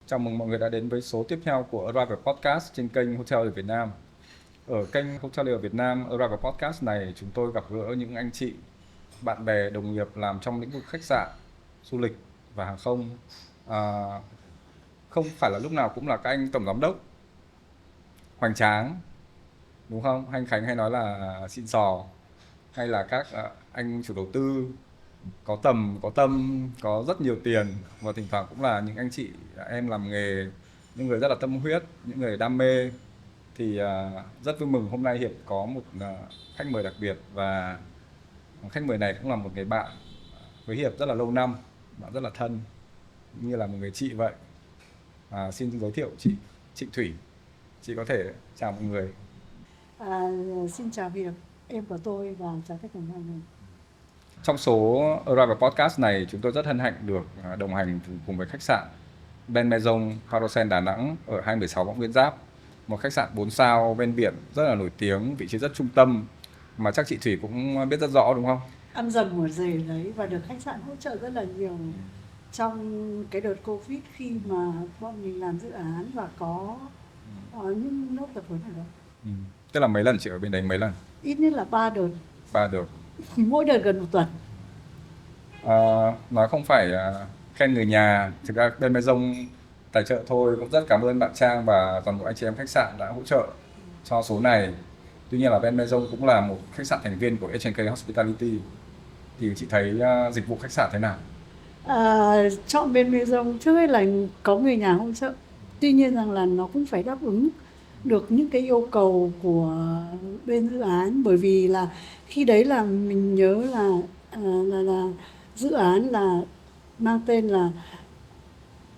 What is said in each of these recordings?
Chào mừng mọi người đã đến với số tiếp theo của Arrival Podcast trên kênh Hotel ở Việt Nam. Ở kênh Hotel ở Việt Nam, Arrival Podcast này chúng tôi gặp gỡ những anh chị, bạn bè, đồng nghiệp làm trong lĩnh vực khách sạn, du lịch và hàng không. À, không phải là lúc nào cũng là các anh tổng giám đốc hoành tráng, đúng không? Anh Khánh hay nói là xịn sò, hay là các anh chủ đầu tư có tầm, có tâm, có rất nhiều tiền, và thỉnh thoảng cũng là những anh chị em làm nghề, những người rất là tâm huyết, những người đam mê. Thì rất vui mừng hôm nay Hiệp có một khách mời đặc biệt, và khách mời này cũng là một người bạn với Hiệp rất là lâu năm, bạn rất là thân, như là một người chị vậy. Xin giới thiệu chị Thủy. Chị có thể chào mọi người. À, xin chào Hiệp, em của tôi và chào tất cả mọi người. Trong số Arrival Podcast này, chúng tôi rất hân hạnh được đồng hành cùng với khách sạn Ben Maison Parosen Đà Nẵng ở 216 Võ Nguyên Giáp, một khách sạn 4 sao ven biển rất là nổi tiếng, vị trí rất trung tâm mà chắc chị Thủy cũng biết rất rõ, đúng không? Ăn dầm ở rể đấy và được khách sạn hỗ trợ rất là nhiều trong cái đợt Covid khi mà bọn mình làm dự án và có những lớp tập huấn ở đó. Ừ. Tức là mấy lần chị ở bên đấy, mấy lần? Ít nhất là 3 đợt, 3 đợt. mỗi đợt gần một tuần. Nói không phải khen người nhà, thực ra Ben Maison tài trợ thôi. Cũng rất cảm ơn bạn Trang và toàn bộ anh chị em khách sạn đã hỗ trợ cho số này. Tuy nhiên là Ben Maison cũng là một khách sạn thành viên của H&K Hospitality. Thì chị thấy dịch vụ khách sạn thế nào? Chọn bên Maison trước hết là có người nhà hỗ trợ. Tuy nhiên rằng là nó cũng phải đáp ứng được những cái yêu cầu của bên dự án, bởi vì là khi đấy là mình nhớ là là dự án là mang tên là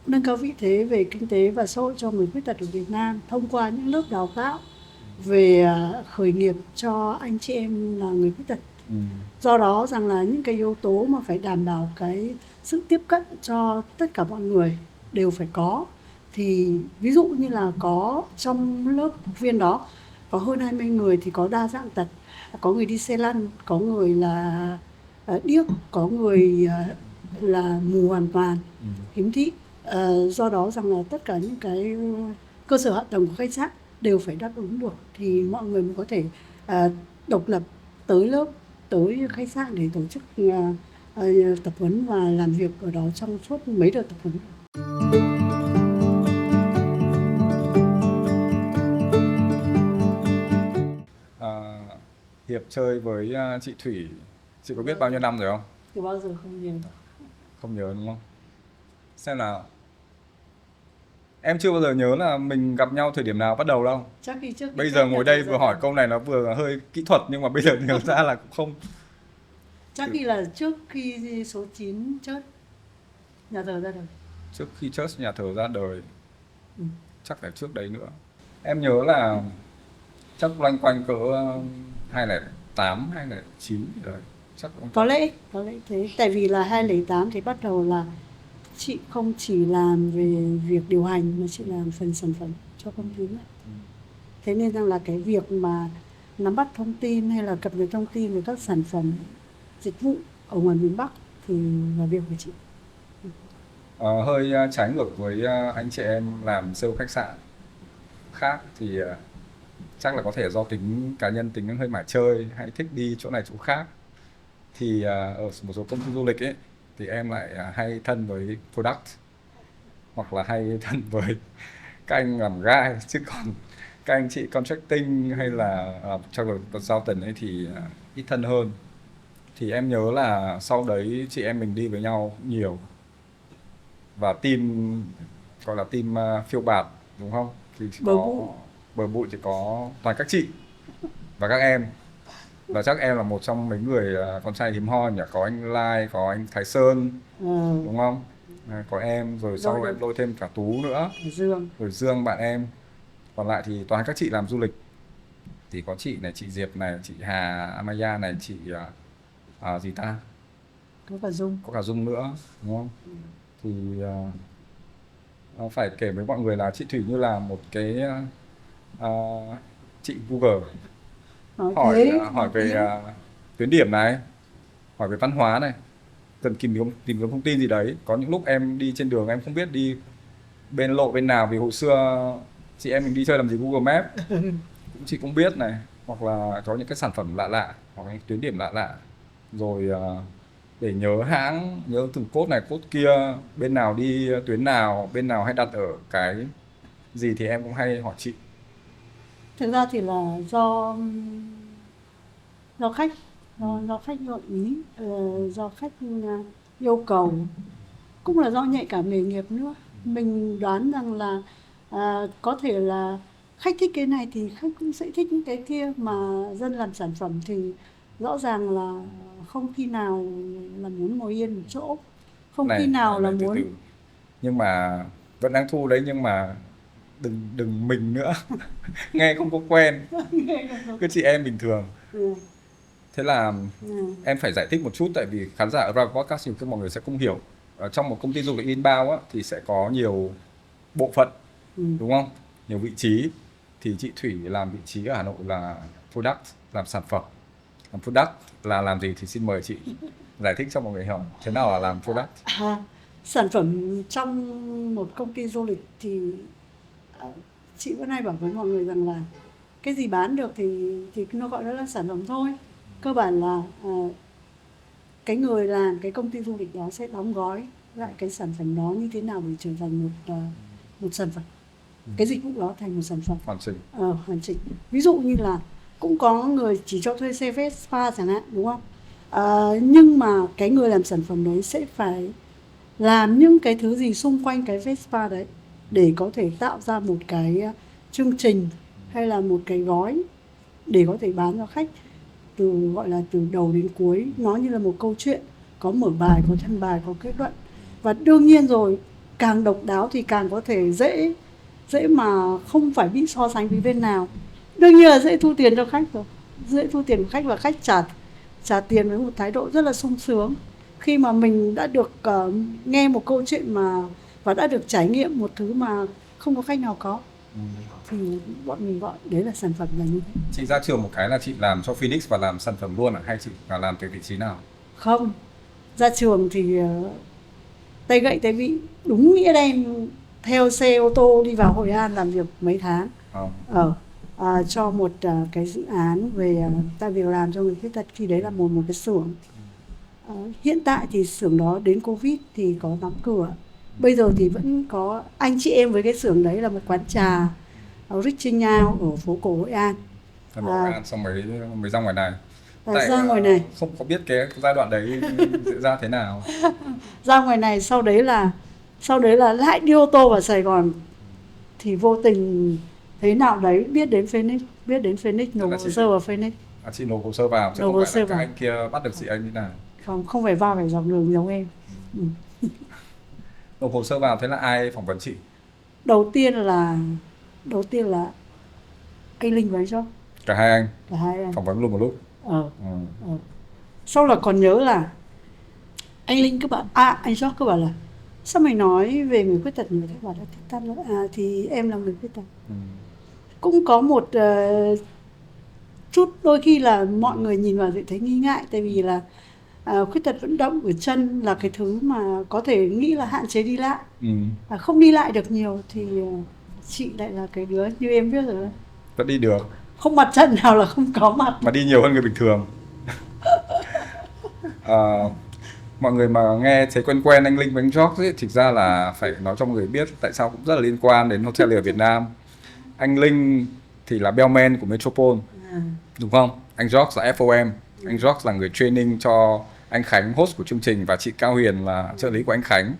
nâng cao vị thế về kinh tế và xã hội cho người khuyết tật ở Việt Nam thông qua những lớp đào tạo về khởi nghiệp cho anh chị em là người khuyết tật. Do đó rằng là những cái yếu tố mà phải đảm bảo cái sự tiếp cận cho tất cả mọi người đều phải có. Thì ví dụ như là có trong lớp học viên đó có hơn 20 người thì có đa dạng tật, có người đi xe lăn, có người là điếc, có người là mù hoàn toàn, khiếm thị. Do đó rằng là tất cả những cái cơ sở hạ tầng của khách sạn đều phải đáp ứng được thì mọi người mới có thể độc lập tới lớp, tới khách sạn để tổ chức tập huấn và làm việc ở đó trong suốt mấy đợt tập huấn. Hiệp chơi với chị Thủy, chị có biết bao nhiêu năm rồi không? Từ bao giờ không nhớ. Không nhớ đúng không? Xem nào. Em chưa bao giờ nhớ là mình gặp nhau thời điểm nào bắt đầu đâu. Chắc khi trước Bây giờ ngồi đây vừa hỏi câu này nó vừa hơi kỹ thuật, nhưng mà bây giờ nhớ ra là cũng không. Chắc khi là trước khi số 9 chớt nhà thờ ra đời. Trước khi Church nhà thờ ra đời. Chắc phải trước đấy nữa. Em nhớ là chắc loanh quanh cỡ 2008, 2009 gì đấy. Chắc cũng Có lẽ thế. Tại vì là 2008 thì bắt đầu là chị không chỉ làm về việc điều hành mà chị làm phần sản phẩm cho công ty nữa. Thế nên rằng là cái việc mà nắm bắt thông tin hay là cập nhật thông tin về các sản phẩm dịch vụ ở ngoài miền Bắc thì là việc của chị. Hơi trái ngược với anh chị em làm sale khách sạn khác thì chắc là có thể do tính cá nhân, tính hơi mải chơi hay thích đi chỗ này chỗ khác. Thì ở một số công ty du lịch ấy thì em lại hay thân với product, hoặc là hay thân với các anh làm guide, chứ còn các anh chị contracting hay là travel consultant ấy thì ít thân hơn. Thì em nhớ là sau đấy chị em mình đi với nhau nhiều, và team gọi là team phiêu bạt, đúng không? Thì chỉ có bờ bụi thì có toàn các chị và các em. Và chắc em là một trong mấy người con trai hiếm hoi nhỉ, có anh Lai, có anh Thái Sơn, đúng không? Có em, rồi sau em lôi thêm cả Tú nữa, rồi Dương bạn em. Còn lại thì toàn các chị làm du lịch. Thì có chị này, chị Diệp này, chị Hà Amaya này, chị gì ta? Có cả Dung nữa, đúng không? Thì phải kể với mọi người là chị Thủy như là một cái chị Google, hỏi về tuyến điểm này, hỏi về văn hóa này, cần tìm kiếm thông tin gì đấy. Có những lúc em đi trên đường em không biết đi bên lộ bên nào, vì hồi xưa chị em mình đi chơi làm gì Google Maps, chị cũng biết này, hoặc là có những cái sản phẩm lạ lạ hoặc những tuyến điểm lạ lạ, rồi để nhớ hãng, nhớ từng cốt này cốt kia, bên nào đi tuyến nào, bên nào hay đặt ở cái gì thì em cũng hay hỏi chị. Thực ra thì là do khách, do khách gợi ý, do khách yêu cầu, cũng là do nhạy cảm nghề nghiệp nữa. Mình đoán rằng là có thể là khách thích cái này thì khách cũng sẽ thích những cái kia, mà dân làm sản phẩm thì rõ ràng là không khi nào là muốn ngồi yên một chỗ, không khi nào là từ muốn. từ, nhưng mà vẫn đang thu đấy, nhưng mà đừng đừng mình nữa. Nghe không có quen, cứ chị em bình thường. Ừ, Thế là ừ, em phải giải thích một chút, tại vì khán giả ở Bravo Podcast nhiều khi mọi người sẽ không hiểu. Ở trong một công ty du lịch inbound á, thì sẽ có nhiều bộ phận, ừ. đúng không? Nhiều vị trí. Thì chị Thủy làm vị trí ở Hà Nội là product, làm sản phẩm. Làm product là làm gì thì xin mời chị giải thích cho mọi người hiểu thế nào là làm product. Sản phẩm trong một công ty du lịch thì chị vẫn hay bảo với mọi người rằng là cái gì bán được thì nó gọi đó là sản phẩm thôi. Cơ bản là cái người làm cái công ty du lịch đó sẽ đóng gói lại cái sản phẩm đó như thế nào để trở thành một sản phẩm, cái dịch vụ đó thành một sản phẩm Hoàn chỉnh. hoàn chỉnh. Ví dụ như là cũng có người chỉ cho thuê xe Vespa chẳng hạn, đúng không? Nhưng mà cái người làm sản phẩm đấy sẽ phải làm những cái thứ gì xung quanh cái Vespa đấy để có thể tạo ra một cái chương trình hay là một cái gói để có thể bán cho khách, từ gọi là từ đầu đến cuối, nó như là một câu chuyện, có mở bài, có thân bài, có kết luận. Và đương nhiên rồi, càng độc đáo thì càng có thể dễ mà không phải bị so sánh với bên nào. Đương nhiên là dễ thu tiền cho khách rồi, dễ thu tiền của khách, và khách trả tiền với một thái độ rất là sung sướng khi mà mình đã được nghe một câu chuyện và đã được trải nghiệm một thứ mà không có khách nào có. Thì bọn mình gọi đấy là sản phẩm là như thế. Chị ra trường một cái là chị làm cho Phoenix và làm sản phẩm luôn à? Hay chị là làm từ vị trí nào? Không, ra trường thì tay gậy tay vịn, đúng nghĩa đen, theo xe ô tô đi vào Hội An làm việc mấy tháng cho một cái dự án về tạo việc làm cho người khuyết tật. Khi đấy là một cái xưởng. Hiện tại thì xưởng đó đến Covid thì có đóng cửa. Bây giờ thì vẫn có anh chị em với cái xưởng đấy, là một quán trà Reaching Out ở phố cổ Hội An. Hội An xong mới ra ngoài này. Ra ngoài này. Không có biết cái giai đoạn đấy diễn ra thế nào. Ra ngoài này sau đấy là lại đi ô tô vào Sài Gòn, thì vô tình thế nào đấy biết đến Phoenix, nộp hồ sơ vào Phoenix. Chị nộp hồ sơ vào chứ không phải là các anh kia bắt được chị anh như nào? Không phải vào phải dọc đường giống em. Nộp hồ sơ vào, thế là ai phỏng vấn chị? Đầu tiên là anh Linh với cho. Cả hai anh phỏng vấn luôn một lúc. Sau là còn nhớ là anh Linh cứ bảo, anh George cứ bảo là sao mày nói về người khuyết tật, người ta bảo là thì em là người khuyết tật. Cũng có một chút đôi khi là mọi người nhìn vào thì thấy nghi ngại, tại vì là khuyết tật vận động ở chân là cái thứ mà có thể nghĩ là hạn chế đi lại, không đi lại được nhiều. Thì chị lại là cái đứa như em biết rồi, vẫn đi được, không mặt trận nào là không có mặt, mà đi nhiều hơn người bình thường. Mọi người mà nghe thấy quen anh Linh với anh George ấy, thực ra là phải nói cho mọi người biết tại sao cũng rất là liên quan đến Hotelier Việt Nam. Anh Linh thì là bellman của Metropole, đúng không? Anh George là FOM. Anh George là người training cho anh Khánh, host của chương trình, và chị Cao Huyền là trợ lý của anh Khánh,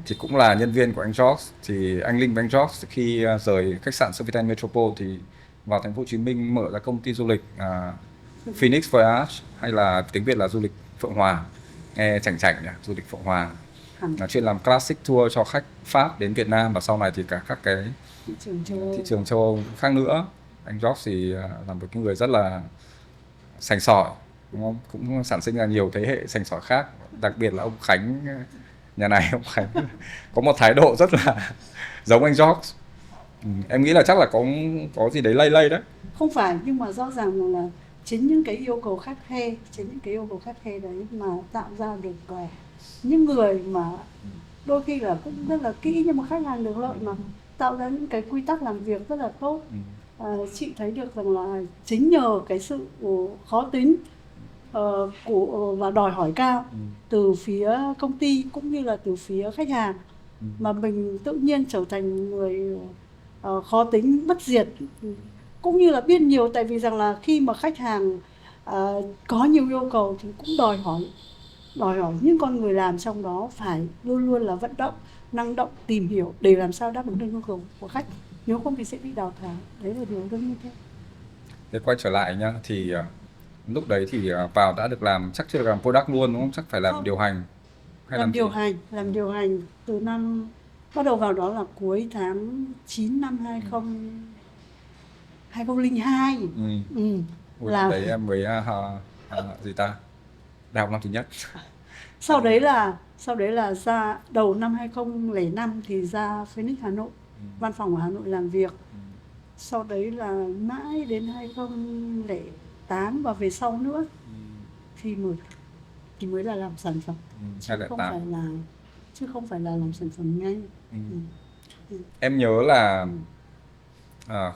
thì cũng là nhân viên của anh George. Thì anh Linh và anh George khi rời khách sạn Sofitel Metropole thì vào thành phố Hồ Chí Minh mở ra công ty du lịch Phoenix Voyage, hay là tiếng Việt là du lịch Phượng Hoàng. Nghe chảnh nhỉ, du lịch Phượng Hoàng. Là chuyên làm classic tour cho khách Pháp đến Việt Nam, và sau này thì cả các cái thị trường châu Âu khác nữa. Anh George thì là một cái người rất là sành sỏi, đúng không? Cũng sản sinh ra nhiều thế hệ sành sỏi khác, đặc biệt là ông Khánh nhà này. Ông Khánh có một thái độ rất là giống anh George. Em nghĩ là chắc là có gì đấy lây đấy. Không phải, nhưng mà rõ ràng là chính những cái yêu cầu khắt khe đấy mà tạo ra được những người mà đôi khi là cũng rất là kỹ nhưng mà khách hàng được lợi mà, tạo ra những cái quy tắc làm việc rất là tốt. Chị thấy được rằng là chính nhờ cái sự khó tính và đòi hỏi cao từ phía công ty cũng như là từ phía khách hàng mà mình tự nhiên trở thành người khó tính bất diệt, cũng như là biết nhiều, tại vì rằng là khi mà khách hàng có nhiều yêu cầu thì cũng đòi hỏi những con người làm trong đó phải luôn luôn là vận động, năng động, tìm hiểu để làm sao đáp ứng được nhu cầu của khách, nếu không thì sẽ bị đào thải. Đấy là điều đương nhiên thôi. Thế quay trở lại nhá, thì lúc đấy thì vào đã được làm, chắc chưa được làm product luôn đúng không? Chắc phải làm Không. điều hành hay Làm làm điều gì? hành, làm điều hành từ năm bắt đầu vào đó là cuối tháng 9 năm 2002. Ui, Là đấy em mới gì ta? Đại học năm thứ nhất. sau đấy là ra đầu năm 2005 thì ra Phoenix Hà Nội, văn phòng ở Hà Nội làm việc. Sau đấy là mãi đến 2008 và về sau nữa thì mới là làm sản phẩm, chứ không 2008. phải là làm sản phẩm ngay. Em nhớ là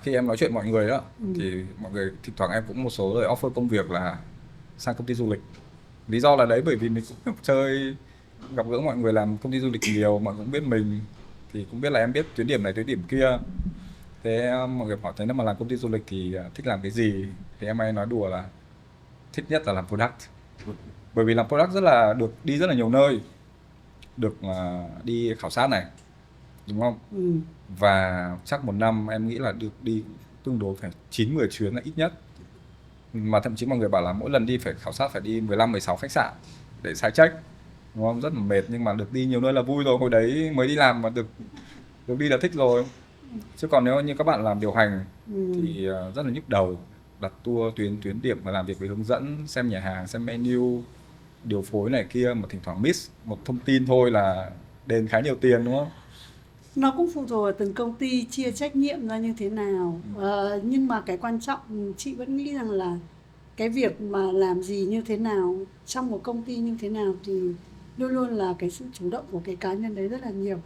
khi em nói chuyện mọi người đó, thì mọi người thỉnh thoảng em cũng một số lời offer công việc là sang công ty du lịch. Lý do là đấy bởi vì mình cũng chơi, gặp gỡ mọi người làm công ty du lịch nhiều, mọi người cũng biết mình, thì cũng biết là em biết tuyến điểm này tuyến điểm kia. Thế mọi người hỏi thấy nếu mà làm công ty du lịch thì thích làm cái gì, thì em hay nói đùa là thích nhất là làm product, bởi vì làm product rất là được đi rất là nhiều nơi, được đi khảo sát này, đúng không? Và chắc một năm em nghĩ là được đi tương đối phải 9-10 chuyến là ít nhất, mà thậm chí mọi người bảo là mỗi lần đi phải khảo sát phải đi 15-16 khách sạn để sai check, đúng không? Rất là mệt, nhưng mà được đi nhiều nơi là vui rồi. Hồi đấy mới đi làm mà được đi là thích rồi. Chứ còn nếu như các bạn làm điều hành thì rất là nhức đầu, đặt tour tuyến điểm và làm việc với hướng dẫn, xem nhà hàng, xem menu, điều phối này kia, mà thỉnh thoảng miss một thông tin thôi là đền khá nhiều tiền, đúng không? Nó cũng phụ thuộc vào từng công ty chia trách nhiệm ra như thế nào. Nhưng mà cái quan trọng chị vẫn nghĩ rằng là cái việc mà làm gì như thế nào trong một công ty như thế nào thì luôn luôn là cái sự chủ động của cái cá nhân đấy rất là nhiều.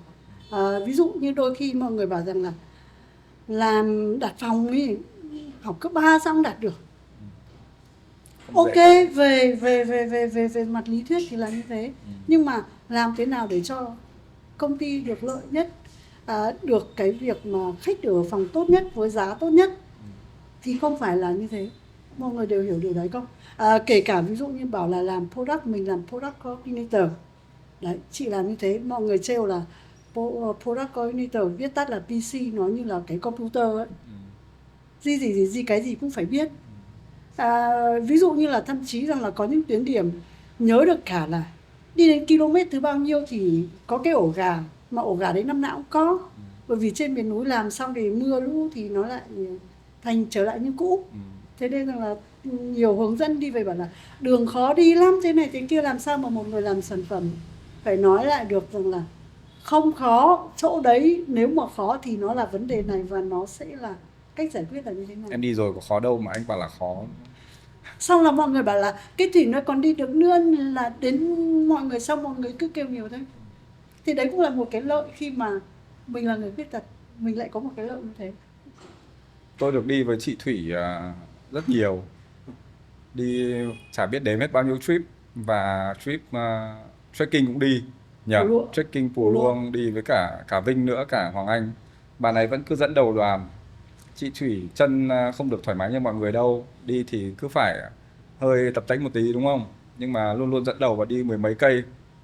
Ví dụ như đôi khi mọi người bảo rằng là làm đặt phòng ấy, học cấp 3 xong đạt được. Ok, về mặt lý thuyết thì là như thế. Nhưng mà làm thế nào để cho công ty được lợi nhất, được cái việc mà khách được ở phòng tốt nhất với giá tốt nhất thì không phải là như thế. Mọi người đều hiểu điều đấy không? Kể cả ví dụ như bảo là làm product, mình làm product coordinator. Đấy, chị làm như thế, mọi người trêu là product coordinator viết tắt là PC, nó như là cái computer ấy. Gì cái gì cũng phải biết. Ví dụ như là thậm chí rằng là có những tuyến điểm nhớ được cả là đi đến km thứ bao nhiêu thì có cái ổ gà, mà ổ gà đấy năm nào cũng có. Bởi vì trên miền núi làm xong thì mưa lũ thì nó lại trở lại như cũ. Thế nên rằng là nhiều hướng dẫn đi về bảo là đường khó đi lắm, thế này thế kia, làm sao mà một người làm sản phẩm phải nói lại được rằng là không khó, chỗ đấy nếu mà khó thì nó là vấn đề này và nó sẽ là cách giải quyết là như thế này. Em đi rồi có khó đâu mà anh bảo là khó. Xong là mọi người bảo là cái thủy nó còn đi được nữa, là đến mọi người xong mọi người cứ kêu nhiều thôi. Thì đấy cũng là một cái lợi khi mà mình là người khuyết tật, mình lại có một cái lợi như thế. Tôi được đi với chị Thủy rất nhiều, đi chả biết đếm hết bao nhiêu trip, và trip trekking cũng đi nhờ, trekking Pù Luông đi với cả Vinh nữa, cả Hoàng Anh. Bà này vẫn cứ dẫn đầu đoàn. Chị Thủy chân không được thoải mái như mọi người đâu, đi thì cứ phải hơi tập tễnh một tí, đúng không? Nhưng mà luôn luôn dẫn đầu và đi 10 mấy cây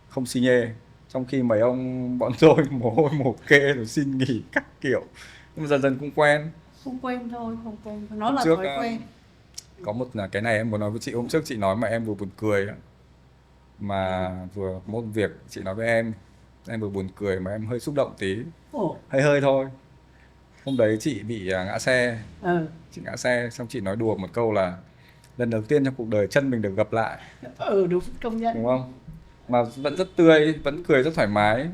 không xi nhê, trong khi mấy ông bọn tôi mồ hôi mồ kê rồi xin nghỉ các kiểu. Nhưng mà dần dần cũng quen. Không quen thôi, nó là Trước thói quen. có một là cái này em muốn nói với chị, hôm trước chị nói mà em vừa buồn cười, mà vừa một việc chị nói với em vừa buồn cười mà em hơi xúc động tí. Hơi thôi. Hôm đấy chị bị ngã xe. Chị ngã xe xong chị nói đùa một câu là lần đầu tiên trong cuộc đời chân mình được gặp lại. Đúng, công nhận. Đúng không? Mà vẫn rất tươi, vẫn cười rất thoải mái.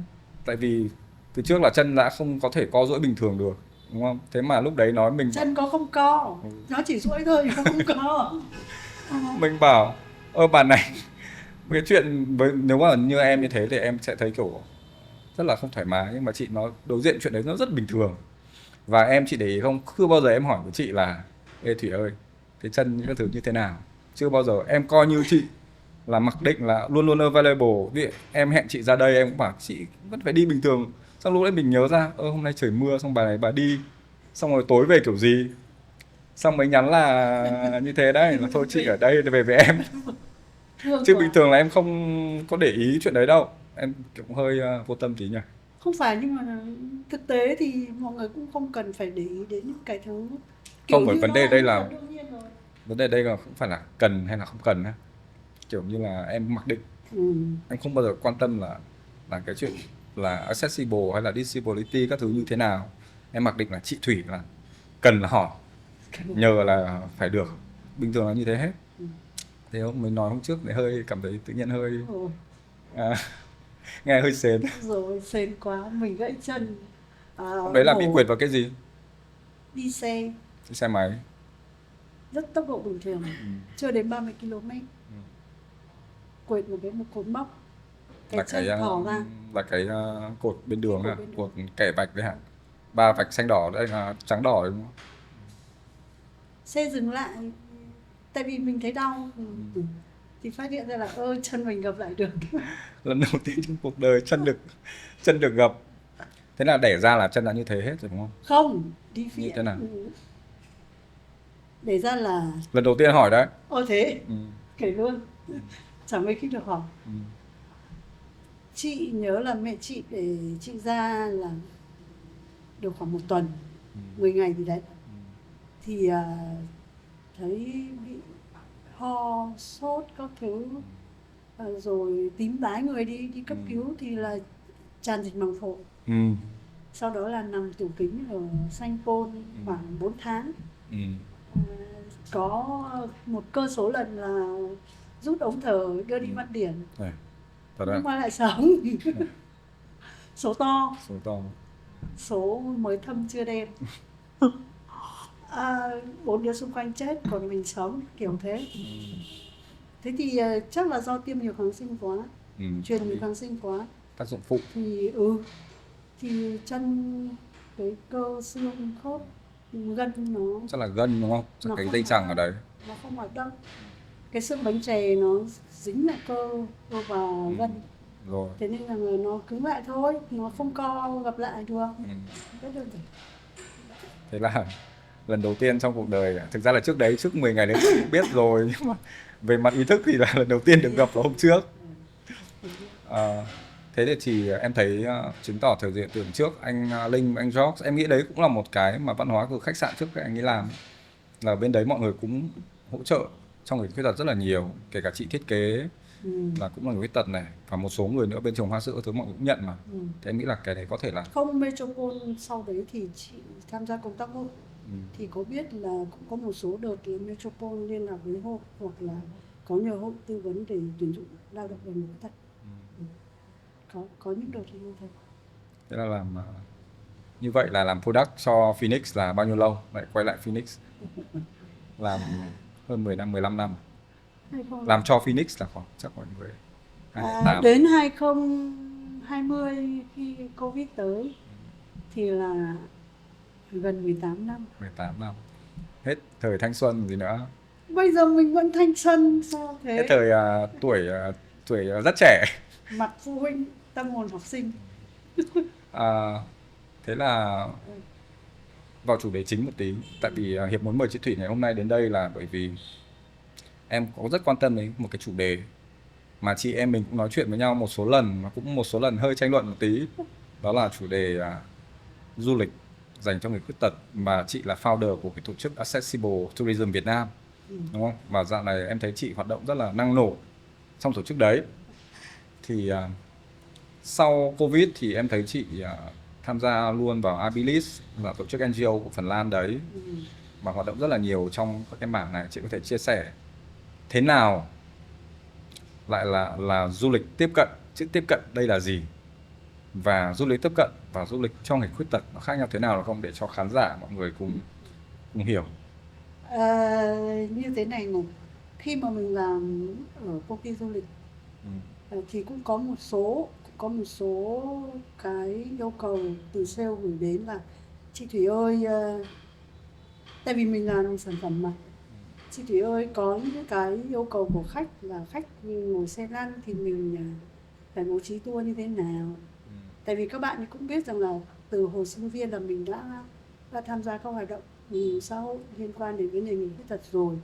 Tại vì từ trước là chân đã không có thể co duỗi bình thường được, đúng không? Thế mà lúc đấy nói mình chân có không co, nó chỉ duỗi thôi, không co. Mình bảo bà này cái chuyện với, nếu mà như em như thế thì em sẽ thấy kiểu rất là không thoải mái, nhưng mà chị nó đối diện chuyện đấy nó rất bình thường. Và em, chị để ý không, chưa bao giờ em hỏi với chị là ê Thủy ơi, cái chân những cái thứ như thế nào, chưa bao giờ. Em coi như chị là mặc định là luôn luôn available. Ví dụ em hẹn chị ra đây em cũng bảo chị vẫn phải đi bình thường, xong lúc đấy mình nhớ ra hôm nay trời mưa, xong bà này bà đi, xong rồi tối về kiểu gì, xong mới nhắn là như thế đấy, là thôi chị ở đây về với em. Thương Chứ bình quá. thường là em không có để ý chuyện đấy đâu, em kiểu cũng hơi vô tâm tí nhỉ. Không phải, nhưng mà thực tế thì mọi người cũng không cần phải để ý đến những cái thứ kiểu Không phải, như vấn nó đề là đây rất là là đương nhiên rồi. vấn đề đây là không phải là cần hay là không cần á, kiểu như là em mặc định, Ừ. em không bao giờ quan tâm là cái chuyện là accessible hay là disability các thứ như thế nào. Em mặc định là chị Thủy là cần là hỏi, nhờ là phải được, bình thường là như thế hết. Ừ. Thế hôm mới nói hôm trước để hơi cảm thấy tự nhiên hơi Ồ, à, nghe hơi sến. rồi sến quá, mình gãy chân. Hôm đấy là bị Mổ quệt vào cái gì? đi xe Cái xe máy. rất tốc độ bình thường, chưa đến 30 km, quệt một cột mốc, cái Là chân cái thò ra. là cái cột bên đường Cái à, cột bên đường. cột kẻ vạch đấy hả? Ba vạch xanh đỏ, đây là trắng đỏ đúng không? Xe dừng lại, tại vì mình thấy đau. Thì phát hiện ra là chân mình gập lại được. Lần đầu tiên trong cuộc đời chân được gập. Thế là đẻ ra là chân đã như thế hết rồi đúng không? Không, đi Như viện. thế nào? Để ra là Lần đầu tiên hỏi đấy. thế, Ừ. kể luôn, chẳng mấy khi được hỏi. Ừ. Chị nhớ là mẹ chị để chị ra là được khoảng 1 tuần, 10 ngày gì đấy. Thì thấy bị ho, sốt các thứ, rồi tím tái người, đi cấp cứu thì là tràn dịch màng phổi. Ừ. Sau đó là nằm tủ kính ở Sanh Pôn khoảng 4 tháng. Ừ. À, có một cơ số lần là rút ống thở đưa đi Văn Điển, Này, thật nhưng à? mà lại sống. Số to, Số to. số mới thâm chưa đen. 4 đứa xung quanh chết còn mình sống, kiểu thế. Thế thì chắc là do tiêm nhiều kháng sinh quá, Ừ. truyền nhiều kháng sinh quá. Tác dụng phụ. Thì chân, cái cơ xương khớp gân nó Chắc là gân đúng không? Chắc nó cái không dây hoạt chằng ở động, đấy. nó không hoạt động. Cái xương bánh chè nó dính lại cơ và gân, Rồi. thế nên là nó cứng lại thôi, nó không co gập lại được. Rất đơn giản. Thế là lần đầu tiên trong cuộc đời, thực ra là trước đấy, trước 10 ngày đấy chị cũng biết rồi, nhưng mà về mặt ý thức thì là lần đầu tiên được gặp là hôm trước. Thế thì em thấy chứng tỏ thời gian tưởng trước anh Linh, anh George, em nghĩ đấy cũng là một cái mà văn hóa của khách sạn trước các anh ấy làm, là bên đấy mọi người cũng hỗ trợ cho người khuyết tật rất là nhiều, kể cả chị thiết kế là cũng là người khuyết tật này, và một số người nữa bên trồng hoa sữa thứ mọi người cũng nhận mà. Thế em nghĩ là cái này có thể là Không, Metropole sau đấy thì chị tham gia công tác hội, thì có biết là cũng có một số đợt là Metropole liên lạc với hội, hoặc là có nhờ hội tư vấn để tuyển dụng lao động về người khuyết tật. Có những đợt như thế. thế là làm như vậy là làm product cho Phoenix là bao nhiêu lâu lại quay lại Phoenix, làm hơn 10 năm, 15 năm làm cho Phoenix là khoảng chắc khoảng 28. Đến 2020 khi Covid tới thì là gần 18 năm. 18 năm, hết thời thanh xuân gì nữa, Bây giờ mình vẫn thanh xuân sao thế? hết thời tuổi rất trẻ. Mặt phụ huynh, tâm hồn học sinh. Thế là vào chủ đề chính một tí, tại vì Hiệp muốn mời chị Thủy ngày hôm nay đến đây là bởi vì em có rất quan tâm đến một cái chủ đề mà chị em mình cũng nói chuyện với nhau một số lần, và cũng một số lần hơi tranh luận một tí, đó là chủ đề du lịch dành cho người khuyết tật, mà chị là founder của cái tổ chức Accessible Tourism Việt Nam, đúng không? Và dạo này em thấy chị hoạt động rất là năng nổ trong tổ chức đấy. Thì sau Covid thì em thấy chị tham gia luôn vào Abilis, là tổ chức NGO của Phần Lan đấy, mà hoạt động rất là nhiều trong các cái mảng này. Chị có thể chia sẻ thế nào lại là du lịch tiếp cận, chữ tiếp cận đây là gì, và du lịch tiếp cận và du lịch cho người khuyết tật nó khác nhau thế nào, là không, để cho khán giả mọi người cùng hiểu. Như thế này này, khi mà mình làm ở công ty du lịch thì cũng có một số có một số cái yêu cầu từ sale gửi đến là chị Thủy ơi, tại vì mình làm sản phẩm mà, chị Thủy ơi có những cái yêu cầu của khách là khách ngồi xe lăn thì mình phải bố trí tour như thế nào. Tại vì các bạn ấy cũng biết rằng là từ hồi sinh viên là mình đã tham gia các hoạt động xã hội liên quan đến vấn đề người khuyết tật rồi.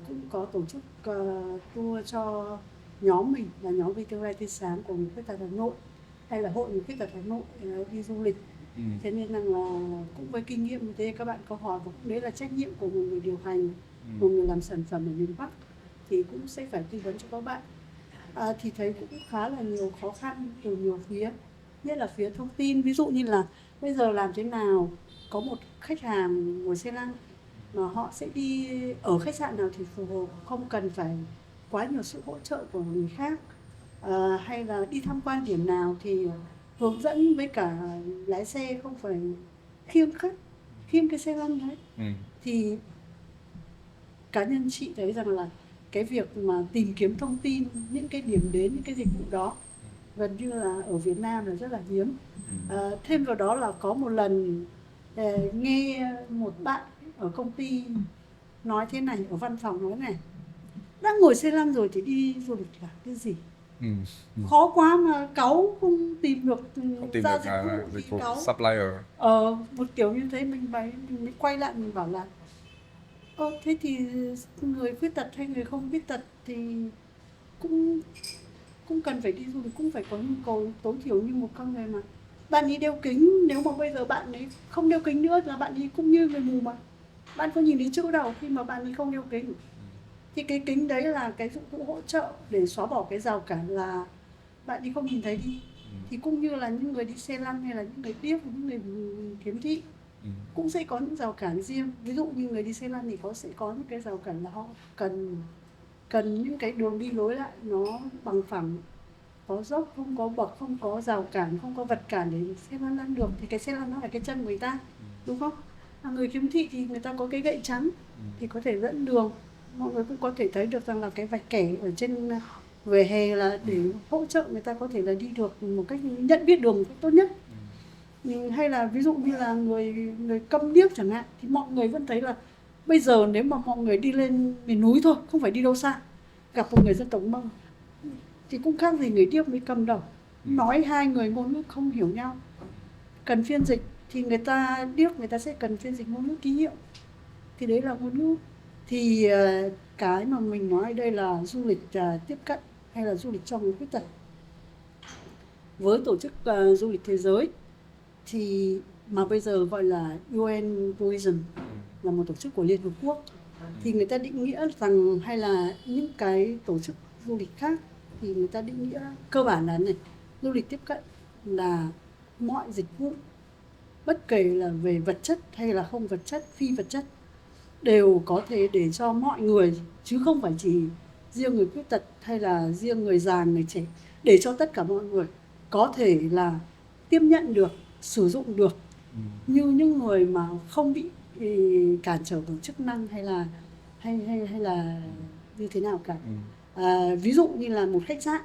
Cũng có tổ chức tour cho nhóm mình là nhóm VTV Tia Sáng của người khuyết tật Hà Nội hay là hội người khuyết tật Hà Nội đi du lịch. Thế nên là cũng với kinh nghiệm như thế các bạn có hỏi, và cũng đấy là trách nhiệm của một người điều hành, một người làm sản phẩm ở miền Bắc thì cũng sẽ phải tư vấn cho các bạn. Thì thấy cũng khá là nhiều khó khăn từ nhiều phía, nhất là phía thông tin. Ví dụ như là bây giờ làm thế nào có một khách hàng ngồi xe lăn mà họ sẽ đi ở khách sạn nào thì phù hợp, không cần phải quá nhiều sự hỗ trợ của người khác. Hay là đi tham quan điểm nào thì hướng dẫn với cả lái xe không phải khiêng cái xe lăn đấy. Thì cá nhân chị thấy rằng là cái việc mà tìm kiếm thông tin những cái điểm đến, những cái dịch vụ đó gần như là ở Việt Nam là rất là hiếm. Thêm vào đó là có một lần nghe một bạn ở công ty nói thế này, ở văn phòng nói này: đã ngồi xe lăn rồi thì đi du lịch là cái gì? Khó quá mà cáu không tìm được Không tìm ra được dịch vụ thì cáu. supplier. Một kiểu như thế mình mới quay lại mình bảo là thế thì người khuyết tật hay người không khuyết tật thì cũng cần phải đi du lịch, cũng phải có nhu cầu tối thiểu như một con người mà. Bạn ấy đeo kính, nếu mà bây giờ bạn ấy không đeo kính nữa là bạn ấy cũng như người mù mà. Bạn có nhìn đến chữ đâu khi mà bạn ấy không đeo kính. Thì cái kính đấy là cái dụng cụ hỗ trợ để xóa bỏ cái rào cản là bạn ấy không nhìn thấy đi. Thì cũng như là những người đi xe lăn hay là những người điếc, những người khiếm thị cũng sẽ có những rào cản riêng. Ví dụ như người đi xe lăn thì sẽ có những cái rào cản là họ cần những cái đường đi lối lại nó bằng phẳng, có dốc, không có bậc, không có rào cản, không có vật cản để xe lăn lăn được. Thì cái xe lăn nó là cái chân của người ta, đúng không? Người khiếm thị thì người ta có cái gậy trắng thì có thể dẫn đường. Mọi người cũng có thể thấy được rằng là cái vạch kẻ ở trên vỉa hè là để hỗ trợ người ta có thể là đi được một cách nhận biết đường một cách tốt nhất. Hay là ví dụ như là người câm điếc chẳng hạn, thì mọi người vẫn thấy là bây giờ nếu mà mọi người đi lên miền núi thôi, không phải đi đâu xa, gặp một người dân tộc Mông thì cũng khác gì người điếc với câm đâu. Nói hai người ngôn ngữ không hiểu nhau, cần phiên dịch thì người ta điếc người ta sẽ cần phiên dịch ngôn ngữ ký hiệu, thì đấy là ngôn ngữ. Thì cái mà mình nói ở đây là du lịch tiếp cận hay là du lịch cho người khuyết tật. Với tổ chức du lịch thế giới thì mà bây giờ gọi là UN Tourism, là một tổ chức của Liên Hợp Quốc, thì người ta định nghĩa rằng, hay là những cái tổ chức du lịch khác thì người ta định nghĩa cơ bản là này: du lịch tiếp cận là mọi dịch vụ, bất kể là về vật chất hay là không vật chất, phi vật chất, đều có thể để cho mọi người, chứ không phải chỉ riêng người khuyết tật hay là riêng người già, người trẻ, để cho tất cả mọi người có thể là tiếp nhận được, sử dụng được như những người mà không bị cản trở bởi chức năng hay là như thế nào cả. Ví dụ như là một khách sạn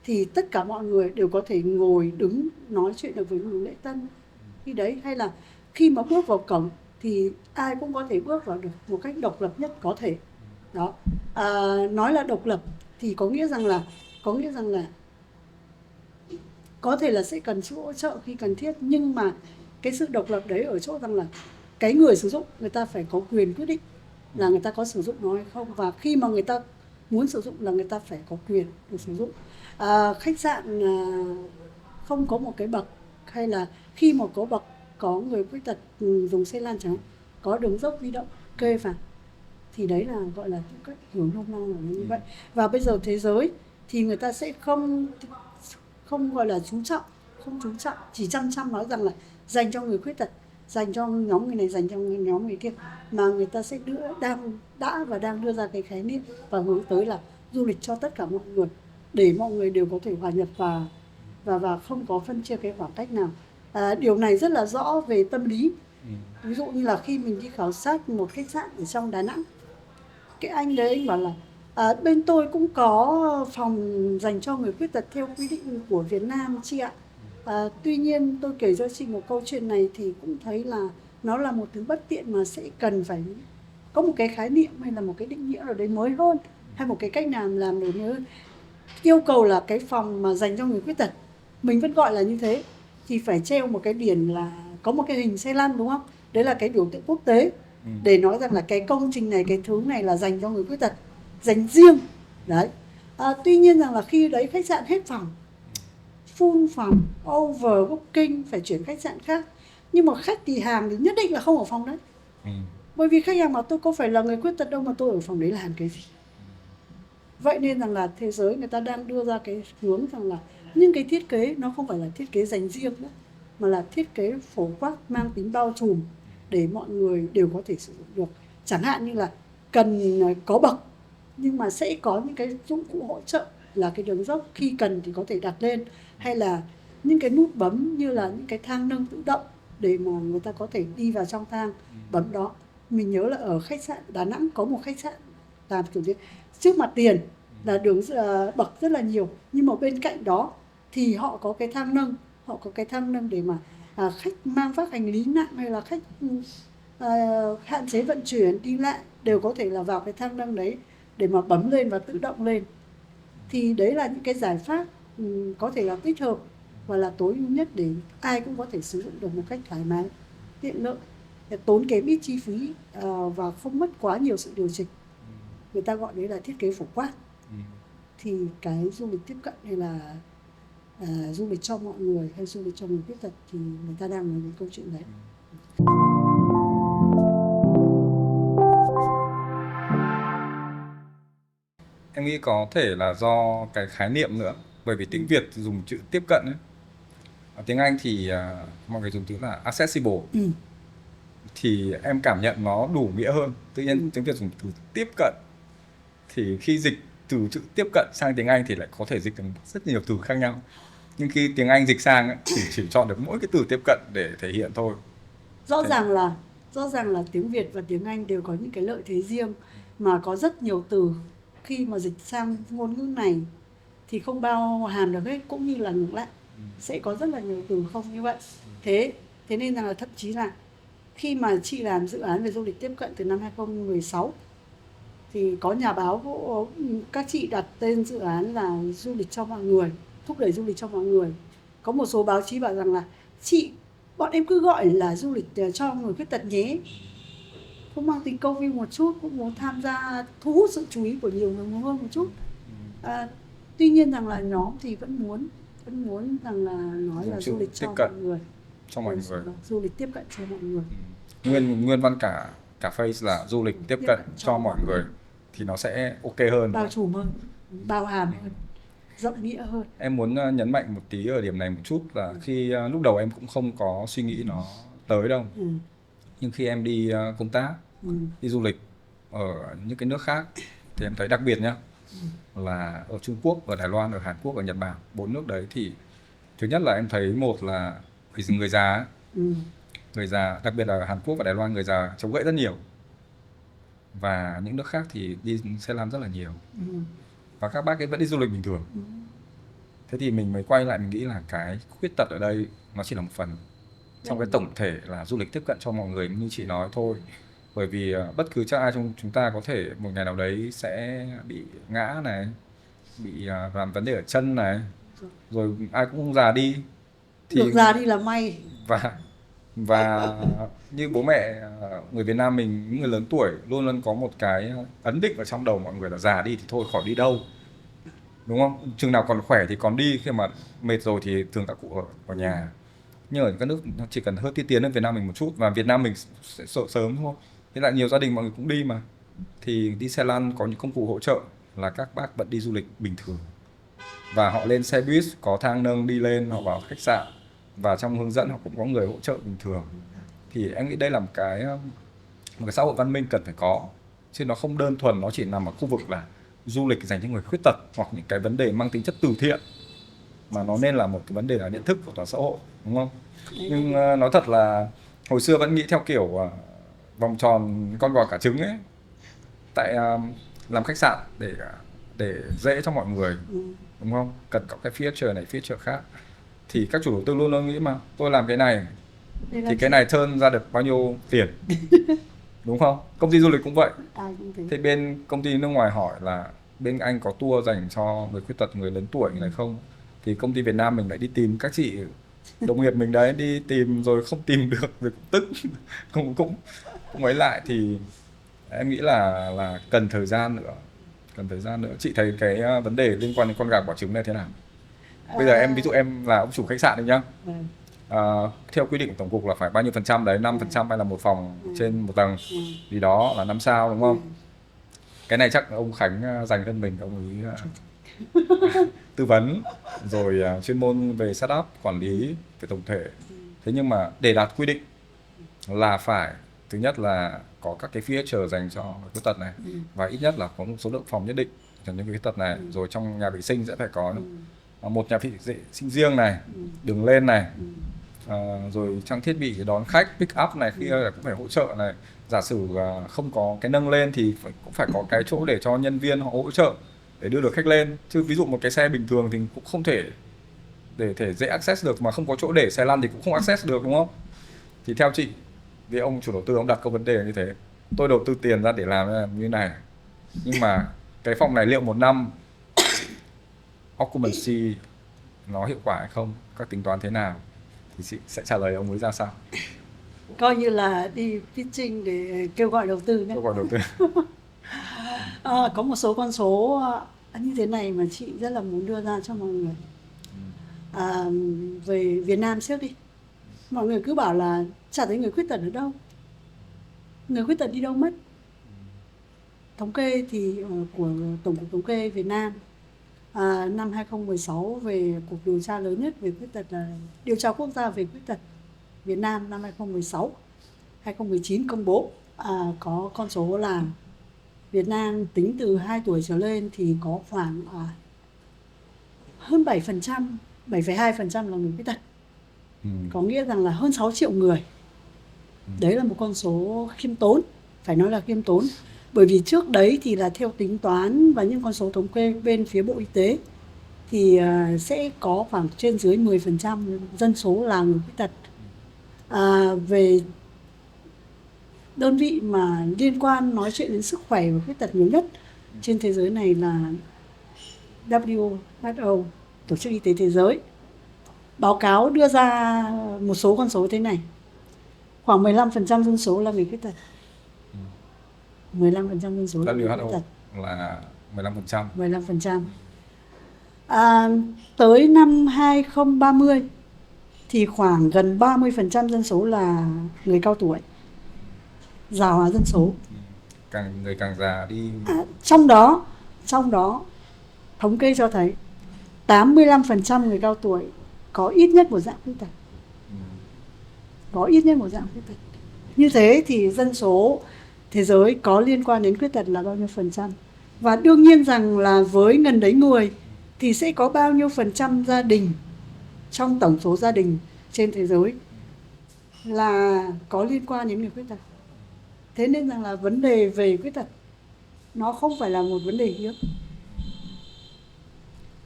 thì tất cả mọi người đều có thể ngồi, đứng, nói chuyện được với người lễ tân khi đấy, hay là khi mà bước vào cổng thì ai cũng có thể bước vào được một cách độc lập nhất có thể. Đó. Nói là độc lập thì có nghĩa rằng là có thể là sẽ cần sự hỗ trợ khi cần thiết, nhưng mà cái sự độc lập đấy ở chỗ rằng là cái người sử dụng người ta phải có quyền quyết định là người ta có sử dụng nó hay không, và khi mà người ta muốn sử dụng là người ta phải có quyền được sử dụng. Khách sạn không có một cái bậc, hay là khi mà có bậc, có người khuyết tật dùng xe lan chẳng hạn, có đường dốc di động kê vào, thì đấy là gọi là cách hiểu nôm na là như vậy. Và bây giờ thế giới thì người ta sẽ không gọi là chú trọng, chỉ chăm nói rằng là dành cho người khuyết tật, dành cho nhóm người này, dành cho nhóm người kia, mà người ta sẽ đang đưa ra cái khái niệm và hướng tới là du lịch cho tất cả mọi người, để mọi người đều có thể hòa nhập và không có phân chia cái khoảng cách nào. Điều này rất là rõ về tâm lý. Ví dụ như là khi mình đi khảo sát một khách sạn ở trong Đà Nẵng, cái anh đấy anh bảo là Bên tôi cũng có phòng dành cho người khuyết tật theo quy định của Việt Nam chị ạ. Tuy nhiên tôi kể cho chị một câu chuyện này thì cũng thấy là nó là một thứ bất tiện mà sẽ cần phải có một cái khái niệm hay là một cái định nghĩa nào đấy mới hơn, hay một cái cách làm để mới hơn. Yêu cầu là cái phòng mà dành cho người khuyết tật, mình vẫn gọi là như thế, thì phải treo một cái biển là có một cái hình xe lăn, đúng không? Đấy là cái biểu tượng quốc tế để nói rằng là cái công trình này, cái thứ này là dành cho người khuyết tật, dành riêng. Đấy. Tuy nhiên rằng là khi đấy khách sạn hết phòng, full phòng, overbooking, phải chuyển khách sạn khác, nhưng mà khách thì hàng thì nhất định là không ở phòng đấy. Bởi vì khách hàng bảo tôi có phải là người khuyết tật đâu mà tôi ở phòng đấy làm cái gì. Vậy nên rằng là thế giới người ta đang đưa ra cái hướng rằng là những cái thiết kế nó không phải là thiết kế dành riêng nữa, mà là thiết kế phổ quát, mang tính bao trùm để mọi người đều có thể sử dụng được. Chẳng hạn như là cần có bậc, nhưng mà sẽ có những cái dụng cụ hỗ trợ là cái đường dốc, khi cần thì có thể đặt lên, hay là những cái nút bấm như là những cái thang nâng tự động để mà người ta có thể đi vào trong thang bấm đó. Mình nhớ là ở khách sạn Đà Nẵng có một khách sạn làm kiểu như trước mặt tiền là đường bậc rất là nhiều, nhưng mà bên cạnh đó thì họ có cái thang nâng, để mà khách mang vác hành lý nặng hay là khách hạn chế vận chuyển đi lại đều có thể là vào cái thang nâng đấy để mà bấm lên và tự động lên. Thì đấy là những cái giải pháp có thể là tích hợp và là tối ưu nhất để ai cũng có thể sử dụng được một cách thoải mái, tiện lợi, tốn kém ít chi phí và không mất quá nhiều sự điều chỉnh. Người ta gọi đấy là thiết kế phổ quát. Thì cái du lịch tiếp cận hay là du lịch cho mọi người hay du lịch cho người khuyết tật thì người ta đang nói đến câu chuyện đấy. Em nghĩ có thể là do cái khái niệm nữa, bởi vì tiếng Việt dùng chữ tiếp cận ấy. Ở tiếng Anh thì mọi người dùng từ là accessible, thì em cảm nhận nó đủ nghĩa hơn. Tự nhiên tiếng Việt dùng từ tiếp cận, thì khi dịch từ chữ tiếp cận sang tiếng Anh thì lại có thể dịch thành rất nhiều từ khác nhau. Nhưng khi tiếng Anh dịch sang ấy, thì chỉ chọn được mỗi cái từ tiếp cận để thể hiện thôi. Rõ ràng là tiếng Việt và tiếng Anh đều có những cái lợi thế riêng, mà có rất nhiều từ khi mà dịch sang ngôn ngữ này thì không bao hàm được hết, cũng như là ngược lại sẽ có rất là nhiều từ không như vậy. Thế nên là thậm chí là khi mà chị làm dự án về du lịch tiếp cận từ năm 2016 thì có nhà báo, các chị đặt tên dự án là du lịch cho mọi người, thúc đẩy du lịch cho mọi người. Có một số báo chí bảo rằng là bọn em cứ gọi là du lịch cho người khuyết tật nhé, không mang tính câu view một chút, cũng muốn tham gia thu hút sự chú ý của nhiều người hơn một chút. Tuy nhiên rằng là nhóm thì vẫn muốn rằng là nói là du lịch cho mọi người, du lịch tiếp cận cho mọi người. Nguyên văn cả phrase là du lịch tiếp cận cho mọi người thì nó sẽ ok hơn, bao trùm hơn, bao hàm hơn, rộng nghĩa hơn. Em muốn nhấn mạnh một tí ở điểm này một chút là khi lúc đầu em cũng không có suy nghĩ nó tới đâu. Nhưng khi em đi công tác, đi du lịch ở những cái nước khác thì em thấy đặc biệt nhá, là ở Trung Quốc, ở Đài Loan, ở Hàn Quốc, ở Nhật Bản, 4 nước đấy thì thứ nhất là em thấy một là người già, người già, đặc biệt là ở Hàn Quốc và Đài Loan, người già chống gậy rất nhiều, và những nước khác thì đi xe lăn rất là nhiều, và các bác ấy vẫn đi du lịch bình thường. Thế thì mình mới quay lại mình nghĩ là cái khuyết tật ở đây nó chỉ là một phần trong cái tổng thể là du lịch tiếp cận cho mọi người như chị nói thôi. Bởi vì bất cứ ai trong chúng ta có thể một ngày nào đấy sẽ bị ngã này, bị làm vấn đề ở chân này, rồi ai cũng không già đi. Thì được già đi là may. Và như bố mẹ người Việt Nam mình, những người lớn tuổi luôn luôn có một cái ấn định ở trong đầu mọi người là già đi thì thôi khỏi đi đâu, đúng không? Chừng nào còn khỏe thì còn đi, khi mà mệt rồi thì thường các cụ ở nhà. Nhưng ở các nước nó chỉ cần hơi tiên tiến hơn Việt Nam mình một chút, và Việt Nam mình sẽ sợ sớm thôi. Thế lại nhiều gia đình mọi người cũng đi mà, thì đi xe lăn có những công cụ hỗ trợ là các bác vẫn đi du lịch bình thường, và họ lên xe buýt có thang nâng đi lên, họ vào khách sạn và trong hướng dẫn họ cũng có người hỗ trợ bình thường. Thì em nghĩ đây là một cái xã hội văn minh cần phải có, chứ nó không đơn thuần nó chỉ nằm ở khu vực là du lịch dành cho người khuyết tật hoặc những cái vấn đề mang tính chất từ thiện, mà nó nên là một cái vấn đề là nhận thức của toàn xã hội, đúng không? Nhưng nói thật là hồi xưa vẫn nghĩ theo kiểu vòng tròn con bò cả trứng ấy. Tại làm khách sạn để dễ cho mọi người, Ừ. đúng không? Cần có cái feature này feature khác, thì các chủ đầu tư luôn luôn nghĩ mà tôi làm cái này Đây là thì cái chị- này turn ra được bao nhiêu tiền, đúng không? Công ty du lịch cũng vậy. ai cũng thế. Thế bên công ty nước ngoài hỏi là bên anh có tour dành cho người khuyết tật, người lớn tuổi này không, thì công ty Việt Nam mình lại đi tìm các chị đồng nghiệp mình đấy, đi tìm rồi không tìm được rồi cũng tức cũng ấy lại. Thì em nghĩ là cần thời gian nữa, cần thời gian nữa. Chị thấy cái vấn đề liên quan đến con gà quả trứng này thế nào? Bây giờ em ví dụ em là ông chủ khách sạn đi nhá. Vâng. Theo quy định của tổng cục là phải bao nhiêu phần trăm đấy, 5% hay là một phòng trên một tầng Ừ. vì đó là 5 sao, đúng không? Ừ. Cái này chắc ông Khánh dành hơn mình, ông ấy tư vấn rồi chuyên môn về setup, quản lý về tổng thể. Thế nhưng mà để đạt quy định là phải, thứ nhất là có các cái feature dành cho người khuyết tật này, và ít nhất là có một số lượng phòng nhất định cho những người khuyết tật này. Rồi trong nhà vệ sinh sẽ phải có một nhà vệ sinh riêng này, đường lên này, rồi trang thiết bị đón khách pick up này kia là cũng phải hỗ trợ này. Giả sử không có cái nâng lên thì cũng phải có cái chỗ để cho nhân viên họ hỗ trợ để đưa được khách lên, chứ ví dụ một cái xe bình thường thì cũng không thể để dễ access được, mà không có chỗ để xe lăn thì cũng không access được, đúng không? Thì theo chị, vì ông chủ đầu tư ông đặt câu vấn đề như thế, tôi đầu tư tiền ra để làm như này, nhưng mà cái phòng này liệu một năm occupancy nó hiệu quả hay không, các tính toán thế nào, thì chị sẽ trả lời ông ấy ra sao? Coi như là đi pitching để kêu gọi đầu tư nhé. Tôi gọi đầu tư. Có một số con số như thế này mà chị rất là muốn đưa ra cho mọi người. Về Việt Nam trước đi. Mọi người cứ bảo là chả thấy người khuyết tật ở đâu. Người khuyết tật đi đâu mất? Thống kê thì của Tổng cục Thống kê Việt Nam năm 2016 về cuộc điều tra lớn nhất về khuyết tật là điều tra quốc gia về khuyết tật Việt Nam năm 2016. 2019 công bố có con số là Việt Nam tính từ 2 tuổi trở lên thì có khoảng hơn 7%, 7,2% là người khuyết tật. Có nghĩa rằng là hơn 6 triệu người. Đấy là một con số khiêm tốn, phải nói là khiêm tốn. Bởi vì trước đấy thì là theo tính toán và những con số thống kê bên phía Bộ Y tế thì sẽ có khoảng trên dưới 10% dân số là người khuyết tật. Về đơn vị mà liên quan nói chuyện đến sức khỏe và khuyết tật nhiều nhất trên thế giới này là WHO, Tổ chức Y tế Thế giới. Báo cáo đưa ra một số con số thế này. Khoảng 15% dân số là người khuyết tật. 15% dân số là người khuyết tật. Là 15%. 15%. Tới năm 2030 thì khoảng gần 30% dân số là người cao tuổi. Già hóa dân số. Người càng già đi. Trong đó thống kê cho thấy 85% người cao tuổi có ít nhất một dạng khuyết tật. Có ít nhất một dạng khuyết tật. Như thế thì dân số thế giới có liên quan đến khuyết tật là bao nhiêu phần trăm? Và đương nhiên rằng là với ngần đấy người thì sẽ có bao nhiêu phần trăm gia đình trong tổng số gia đình trên thế giới là có liên quan đến người khuyết tật. Thế nên rằng là vấn đề về khuyết tật nó không phải là một vấn đề hiếm.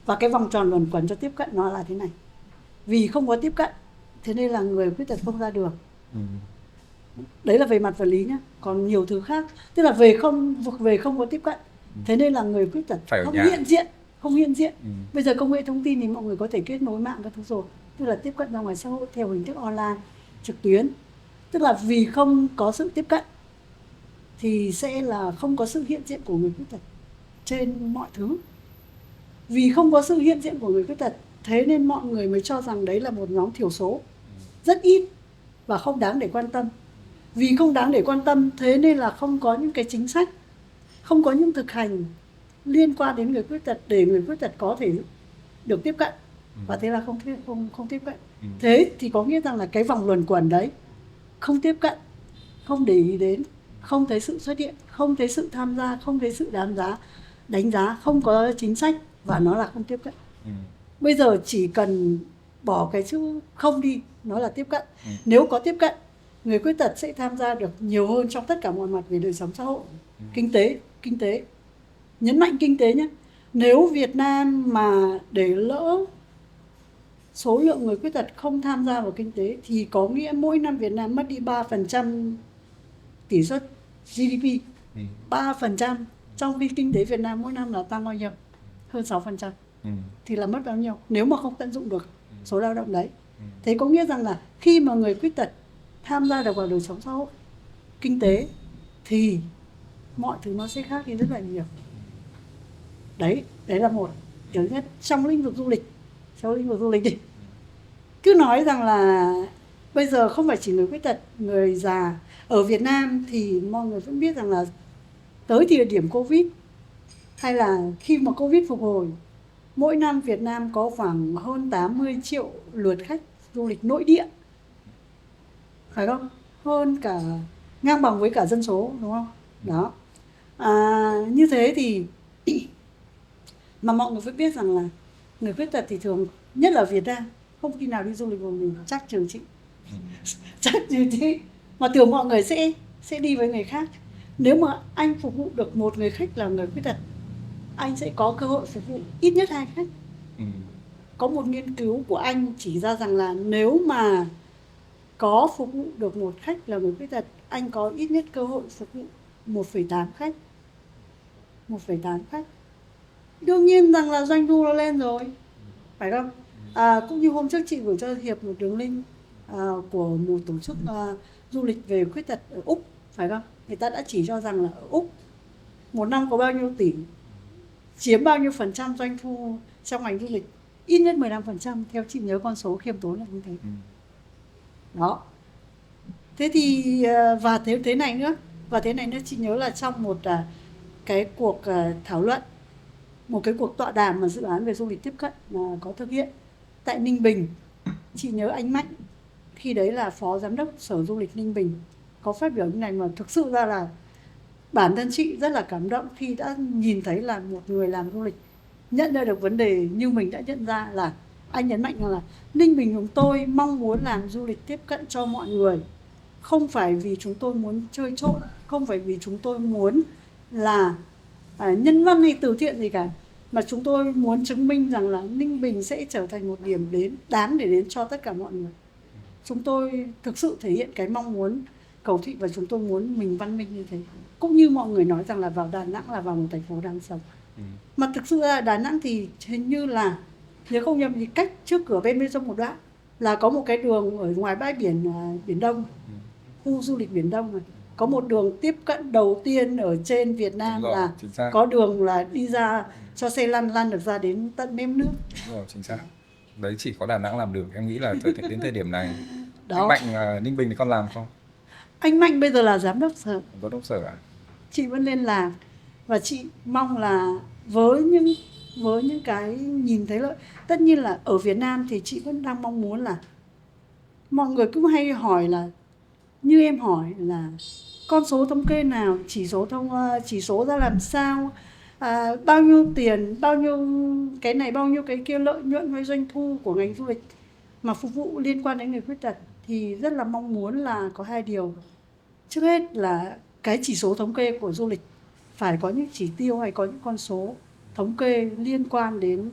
Và cái vòng tròn luẩn quẩn cho tiếp cận nó là thế này. Vì không có tiếp cận, thế nên là người khuyết tật không ra đường. Đấy là về mặt vật lý nhé. Còn nhiều thứ khác, tức là về không có tiếp cận, thế nên là người khuyết tật không hiện diện. Bây giờ công nghệ thông tin thì mọi người có thể kết nối mạng các thứ rồi, tức là tiếp cận ra ngoài xã hội theo hình thức online, trực tuyến. Tức là vì không có sự tiếp cận thì sẽ là không có sự hiện diện của người khuyết tật trên mọi thứ. Vì không có sự hiện diện của người khuyết tật, thế nên mọi người mới cho rằng đấy là một nhóm thiểu số, rất ít và không đáng để quan tâm. Vì không đáng để quan tâm, thế nên là không có những cái chính sách, không có những thực hành liên quan đến người khuyết tật để người khuyết tật có thể được tiếp cận. Và thế là không tiếp cận. Thế thì có nghĩa rằng là cái vòng luẩn quẩn đấy, không tiếp cận, không để ý đến, không thấy sự xuất hiện, không thấy sự tham gia, không thấy sự đánh giá, không có chính sách, và nó là không tiếp cận. Bây giờ chỉ cần bỏ cái chữ không đi, nó là tiếp cận. Nếu có tiếp cận, người khuyết tật sẽ tham gia được nhiều hơn trong tất cả mọi mặt về đời sống xã hội, kinh tế, nhấn mạnh kinh tế nhé. Nếu Việt Nam mà để lỡ số lượng người khuyết tật không tham gia vào kinh tế thì có nghĩa mỗi năm Việt Nam mất đi 3% tỷ suất GDP. 3%, trong khi kinh tế Việt Nam mỗi năm là tăng bao nhiêu? Hơn 6%. Thì là mất bao nhiêu? Nếu mà không tận dụng được số lao động đấy. Thế có nghĩa rằng là khi mà người khuyết tật tham gia được vào đời sống xã hội, kinh tế thì mọi thứ nó sẽ khác đi rất là nhiều. Đấy là một điều nhất trong lĩnh vực du lịch. Trong lĩnh vực du lịch đi, cứ nói rằng là bây giờ không phải chỉ người khuyết tật, người già. Ở Việt Nam thì mọi người vẫn biết rằng là tới thời điểm Covid hay là khi mà Covid phục hồi, mỗi năm Việt Nam có khoảng hơn 80 triệu lượt khách du lịch nội địa, phải không? Hơn cả, ngang bằng với cả dân số, đúng không? Đó. Như thế thì mà mọi người phải biết rằng là người khuyết tật thì thường, nhất là Việt Nam, không khi nào đi du lịch một mình, chắc trường chị. Chắc trường chị. Mà thường mọi người sẽ đi với người khác. Nếu mà anh phục vụ được một người khách là người khuyết tật, anh sẽ có cơ hội phục vụ ít nhất 2 khách. Có một nghiên cứu của Anh chỉ ra rằng là nếu mà có phục vụ được một khách là người khuyết tật, anh có ít nhất cơ hội phục vụ 1,8 khách. 1,8 khách. Đương nhiên rằng là doanh thu nó lên rồi, phải không? Cũng như hôm trước chị gửi cho Hiệp một đường link của một tổ chức du lịch về khuyết tật ở Úc, phải không? Người ta đã chỉ cho rằng là ở Úc một năm có bao nhiêu tỷ, chiếm bao nhiêu phần trăm doanh thu trong ngành du lịch, ít nhất 15%, theo chị nhớ con số khiêm tốn là như thế. Đó. Thế thì và thế này nữa, chị nhớ là trong một cái cuộc thảo luận, một cái cuộc tọa đàm mà dự án về du lịch tiếp cận mà có thực hiện tại Ninh Bình, chị nhớ anh Mạnh khi đấy là phó giám đốc Sở Du lịch Ninh Bình có phát biểu như này, mà thực sự ra là bản thân chị rất là cảm động khi đã nhìn thấy là một người làm du lịch nhận ra được vấn đề như mình đã nhận ra. Là anh nhấn mạnh rằng là Ninh Bình chúng tôi mong muốn làm du lịch tiếp cận cho mọi người, không phải vì chúng tôi muốn chơi trộn, không phải vì chúng tôi muốn là nhân văn hay từ thiện gì cả, mà chúng tôi muốn chứng minh rằng là Ninh Bình sẽ trở thành một điểm đến đáng để đến cho tất cả mọi người. Chúng tôi thực sự thể hiện cái mong muốn cầu thị và chúng tôi muốn mình văn minh như thế. Cũng như mọi người nói rằng là vào Đà Nẵng là vào một thành phố đáng sống. Mà thực sự là Đà Nẵng thì hình như là, nếu không nhầm thì cách trước cửa bên Mê Dông một đoạn là có một cái đường ở ngoài bãi biển Biển Đông, khu du lịch Biển Đông này. Có một đường tiếp cận đầu tiên ở trên Việt Nam rồi, là có đường là đi ra cho xe lăn được ra đến tận Mém Nước. Đúng rồi, chính xác. Đấy chỉ có Đà Nẵng làm được. Em nghĩ là đến thời điểm này. Đó. Anh Mạnh Ninh Bình thì con làm không? Anh Mạnh bây giờ là giám đốc sở. Giám đốc sở à? Chị vẫn lên làm và chị mong là với những cái nhìn thấy lợi. Tất nhiên là ở Việt Nam thì chị vẫn đang mong muốn là mọi người cũng hay hỏi là, như em hỏi là con số thống kê nào, chỉ số ra làm sao, bao nhiêu tiền, bao nhiêu cái này, bao nhiêu cái kia, lợi nhuận hay doanh thu của ngành du lịch mà phục vụ liên quan đến người khuyết tật. Thì rất là mong muốn là có 2 điều. Trước hết là cái chỉ số thống kê của du lịch phải có những chỉ tiêu hay có những con số thống kê liên quan đến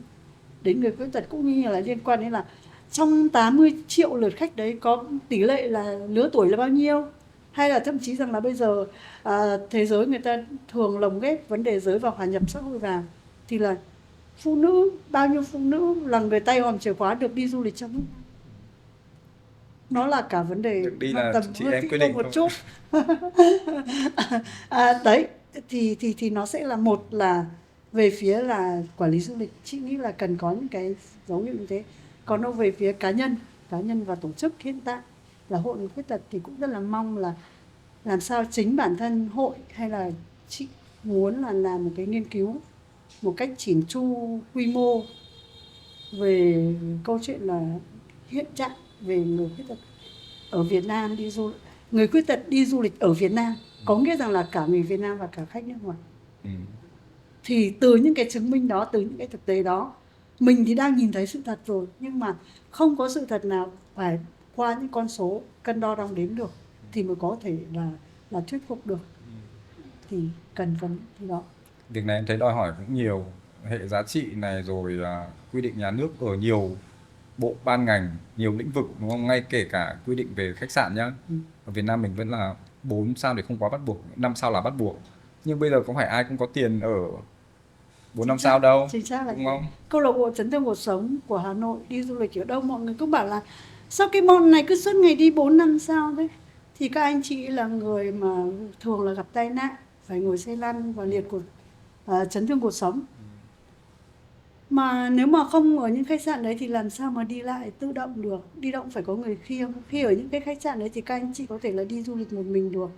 người khuyết tật, cũng như là liên quan đến là trong 80 triệu lượt khách đấy có tỷ lệ là lứa tuổi là bao nhiêu, hay là thậm chí rằng là bây giờ thế giới người ta thường lồng ghép vấn đề giới và hòa nhập xã hội vào, thì là phụ nữ, bao nhiêu phụ nữ là người tay hòm chìa khóa được đi du lịch trong nước. Nó là cả vấn đề đi là tầm chị hơi em phi quyết công định một không? chút. Đấy thì nó sẽ là một là về phía là quản lý du lịch, chị nghĩ là cần có những cái dấu hiệu như thế. Còn đâu về phía cá nhân và tổ chức, hiện tại là hội người khuyết tật thì cũng rất là mong là làm sao chính bản thân hội, hay là chị muốn là làm một cái nghiên cứu một cách chỉn chu quy mô về câu chuyện là hiện trạng về người khuyết tật ở Việt Nam đi du lịch. Người khuyết tật đi du lịch ở Việt Nam có nghĩa rằng là cả người Việt Nam và cả khách nước ngoài. Thì từ những cái chứng minh đó, từ những cái thực tế đó, mình thì đang nhìn thấy sự thật rồi, nhưng mà không có sự thật nào phải qua những con số cân đo đong đếm được thì mới có thể là thuyết phục được. Thì cần thì đó. Việc này em thấy đòi hỏi cũng nhiều hệ giá trị này, rồi quy định nhà nước ở nhiều bộ ban ngành, nhiều lĩnh vực, đúng không? Ngay kể cả quy định về khách sạn nhá. Ở Việt Nam mình vẫn là 4 sao thì không quá bắt buộc, 5 sao là bắt buộc. Nhưng bây giờ có phải ai cũng có tiền ở 4 5 sao đâu, Chính xác là đúng không? câu lạc bộ chấn thương cuộc sống của Hà Nội đi du lịch ở đâu mọi người cứ bảo là sao cái bọn này cứ suốt ngày đi 4 5 sao thế. Thì các anh chị là người mà thường là gặp tai nạn, phải ngồi xe lăn và liệt của chấn thương cuộc sống. Mà nếu mà không ở những khách sạn đấy thì làm sao mà đi lại tự động được, đi động phải có người khiêng. Khi ở những cái khách sạn đấy thì các anh chị có thể là đi du lịch một mình được,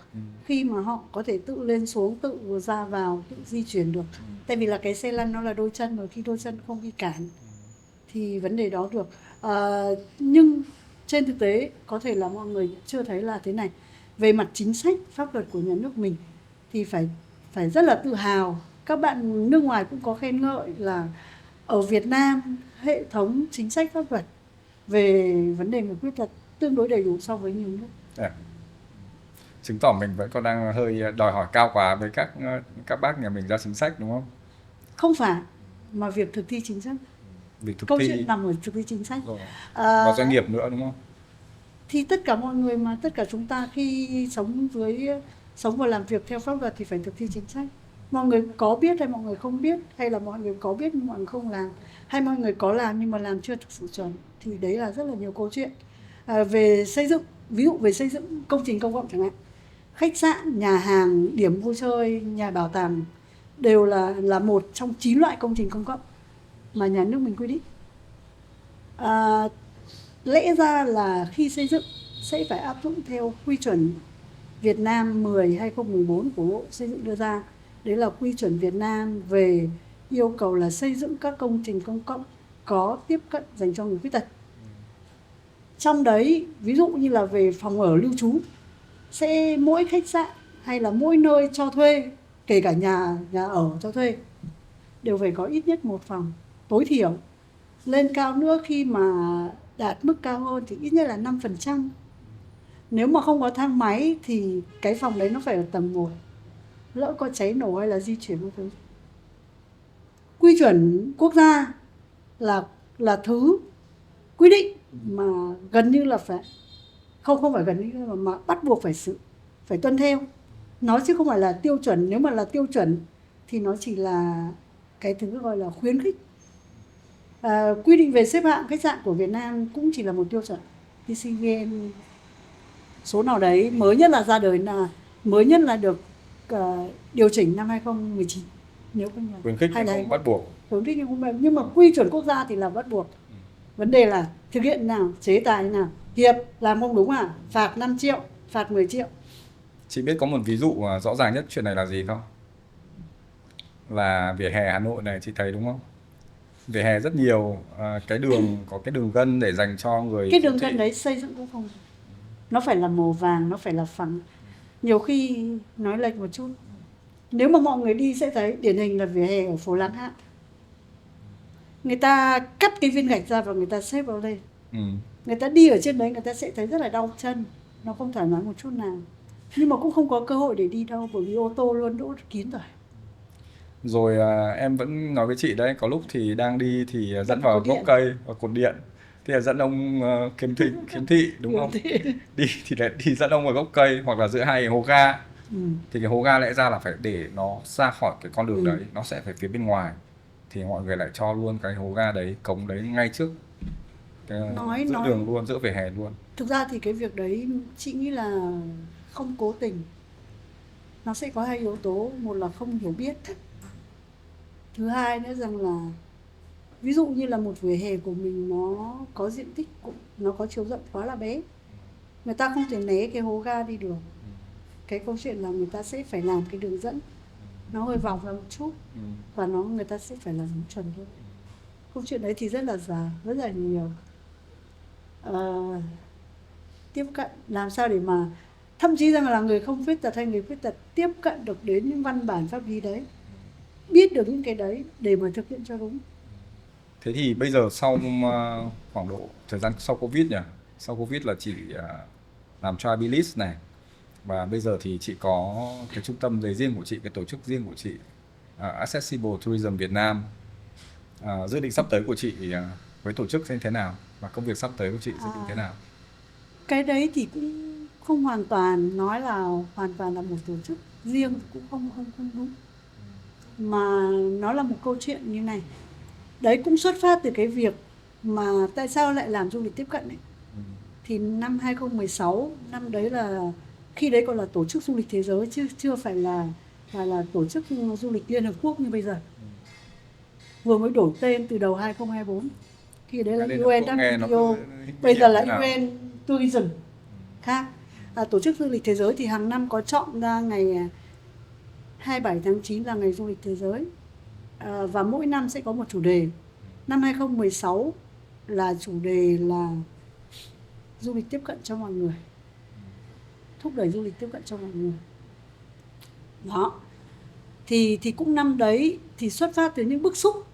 khi mà họ có thể tự lên xuống, tự ra vào, tự di chuyển được. Tại vì là cái xe lăn nó là đôi chân, rồi khi đôi chân không đi cản thì vấn đề đó được. Nhưng trên thực tế có thể là mọi người chưa thấy là thế này. Về mặt chính sách pháp luật của nhà nước mình thì phải rất là tự hào. Các bạn nước ngoài cũng có khen ngợi là ở Việt Nam hệ thống chính sách pháp luật về vấn đề người khuyết tật tương đối đầy đủ so với nhiều nước. Yeah. Chứng tỏ mình vẫn còn đang hơi đòi hỏi cao quá với các bác nhà mình ra chính sách, đúng không? Không phải, mà việc thực thi chính sách. Việc thực Câu thi chuyện nằm ở thực thi chính sách. rồi. Và doanh nghiệp nữa, đúng không? Thì tất cả mọi người mà, tất cả chúng ta khi sống và làm việc theo pháp luật thì phải thực thi chính sách. Mọi người có biết hay mọi người không biết, hay là mọi người có biết nhưng mọi người không làm, hay mọi người có làm nhưng mà làm chưa thực sự chuẩn, thì đấy là rất là nhiều câu chuyện. Về xây dựng, ví dụ về xây dựng công trình công cộng chẳng hạn, khách sạn, nhà hàng, điểm vui chơi, nhà bảo tàng đều là một trong 9 loại công trình công cộng mà nhà nước mình quy định. Lẽ ra là khi xây dựng sẽ phải áp dụng theo quy chuẩn Việt Nam 10/2014 của Bộ Xây dựng đưa ra. Đấy là quy chuẩn Việt Nam về yêu cầu là xây dựng các công trình công cộng có tiếp cận dành cho người khuyết tật. Trong đấy, ví dụ như là về phòng ở lưu trú, sẽ mỗi khách sạn hay là mỗi nơi cho thuê, kể cả nhà ở cho thuê, đều phải có ít nhất một phòng tối thiểu. Lên cao nữa khi mà đạt mức cao hơn thì ít nhất là 5%. Nếu mà không có thang máy thì cái phòng đấy nó phải ở tầng 1. Lỡ có cháy nổ hay là di chuyển một thứ. Quy chuẩn quốc gia là thứ quy định mà gần như là phải, không phải gần như mà bắt buộc phải tuân theo. Nó chứ không phải là tiêu chuẩn. Nếu mà là tiêu chuẩn thì nó chỉ là cái thứ gọi là khuyến khích. Quy định về xếp hạng khách sạn của Việt Nam cũng chỉ là một tiêu chuẩn TCVN số nào đấy, mới nhất là ra đời, là mới nhất là được điều chỉnh năm 2019 nếu không nhầm. Khuyến khích nhưng không bắt buộc. Khuyến khích nhưng mà quy chuẩn quốc gia thì là bắt buộc. Vấn đề là thực hiện nào, chế tài nào. Hiệp làm không đúng à, phạt 5 triệu, phạt 10 triệu. Chị biết có một ví dụ rõ ràng nhất chuyện này là gì không? Là vỉa hè Hà Nội này, chị thấy đúng không? Vỉa hè rất nhiều, cái đường có cái đường gân để dành cho người cái đường gân đấy xây dựng cũng không, nó phải là màu vàng, nó phải là phẳng, nhiều khi nói lệch một chút. Nếu mà mọi người đi sẽ thấy điển hình là vỉa hè ở phố Láng Hạ, người ta cắt cái viên gạch ra và người ta xếp vào đây. Người ta đi ở trên đấy người ta sẽ thấy rất là đau chân, nó không thoải mái một chút nào, nhưng mà cũng không có cơ hội để đi đâu bởi vì ô tô luôn đỗ kín rồi. Rồi em vẫn nói với chị đấy, có lúc thì đang đi thì dẫn vào gốc cây và cột điện, thì là dẫn ông khiếm thị đúng không? Đi thì lại đi dẫn ông vào gốc cây hoặc là giữa hai hố ga. Thì cái hố ga lẽ ra là phải để nó ra khỏi cái con đường đấy, nó sẽ phải phía bên ngoài, thì mọi người lại cho luôn cái hố ga đấy, cống đấy ngay trước giữa đường luôn, giữa vỉa hè luôn. Thực ra thì cái việc đấy chị nghĩ là không cố tình, nó sẽ có hai yếu tố. Một là không hiểu biết, thứ hai nữa rằng là ví dụ như là một vỉa hè của mình nó có diện tích, nó có chiều rộng quá là bé, người ta không thể né cái hố ga đi được. Cái câu chuyện là người ta sẽ phải làm cái đường dẫn nó hơi vòng ra một chút, và người ta sẽ phải làm chuẩn thôi. Câu chuyện đấy thì rất là dài, rất là nhiều. Tiếp cận làm sao để mà thậm chí rằng là người không khuyết tật hay người khuyết tật tiếp cận được đến những văn bản pháp lý đấy, biết được những cái đấy để mà thực hiện cho đúng. Thế thì bây giờ sau khoảng độ thời gian sau Covid nhỉ? Sau Covid là chị làm cho Abilis này, và bây giờ thì chị có cái trung tâm giấy riêng của chị, cái tổ chức riêng của chị. Accessible Tourism Việt Nam. Dự định sắp tới của chị với tổ chức sẽ thế nào và công việc sắp tới của chị dự định thế nào? Cái đấy thì cũng không hoàn toàn nói là hoàn toàn là một tổ chức riêng, cũng không đúng, mà nó là một câu chuyện như này. Đấy cũng xuất phát từ cái việc mà tại sao lại làm du lịch tiếp cận ấy. Thì năm 2016, năm đấy là khi đấy còn là tổ chức du lịch thế giới chứ chưa phải là tổ chức du lịch Liên Hợp Quốc như bây giờ. Vừa mới đổi tên từ đầu 2024. Khi đấy là UNWTO, bây giờ là UN Tourism khác. Tổ chức du lịch thế giới thì hàng năm có chọn ra ngày 27 tháng 9 là ngày du lịch thế giới. Và mỗi năm sẽ có một chủ đề. Năm 2016 là chủ đề là du lịch tiếp cận cho mọi người, thúc đẩy du lịch tiếp cận cho mọi người. Đó. Thì cũng năm đấy thì xuất phát từ những bức xúc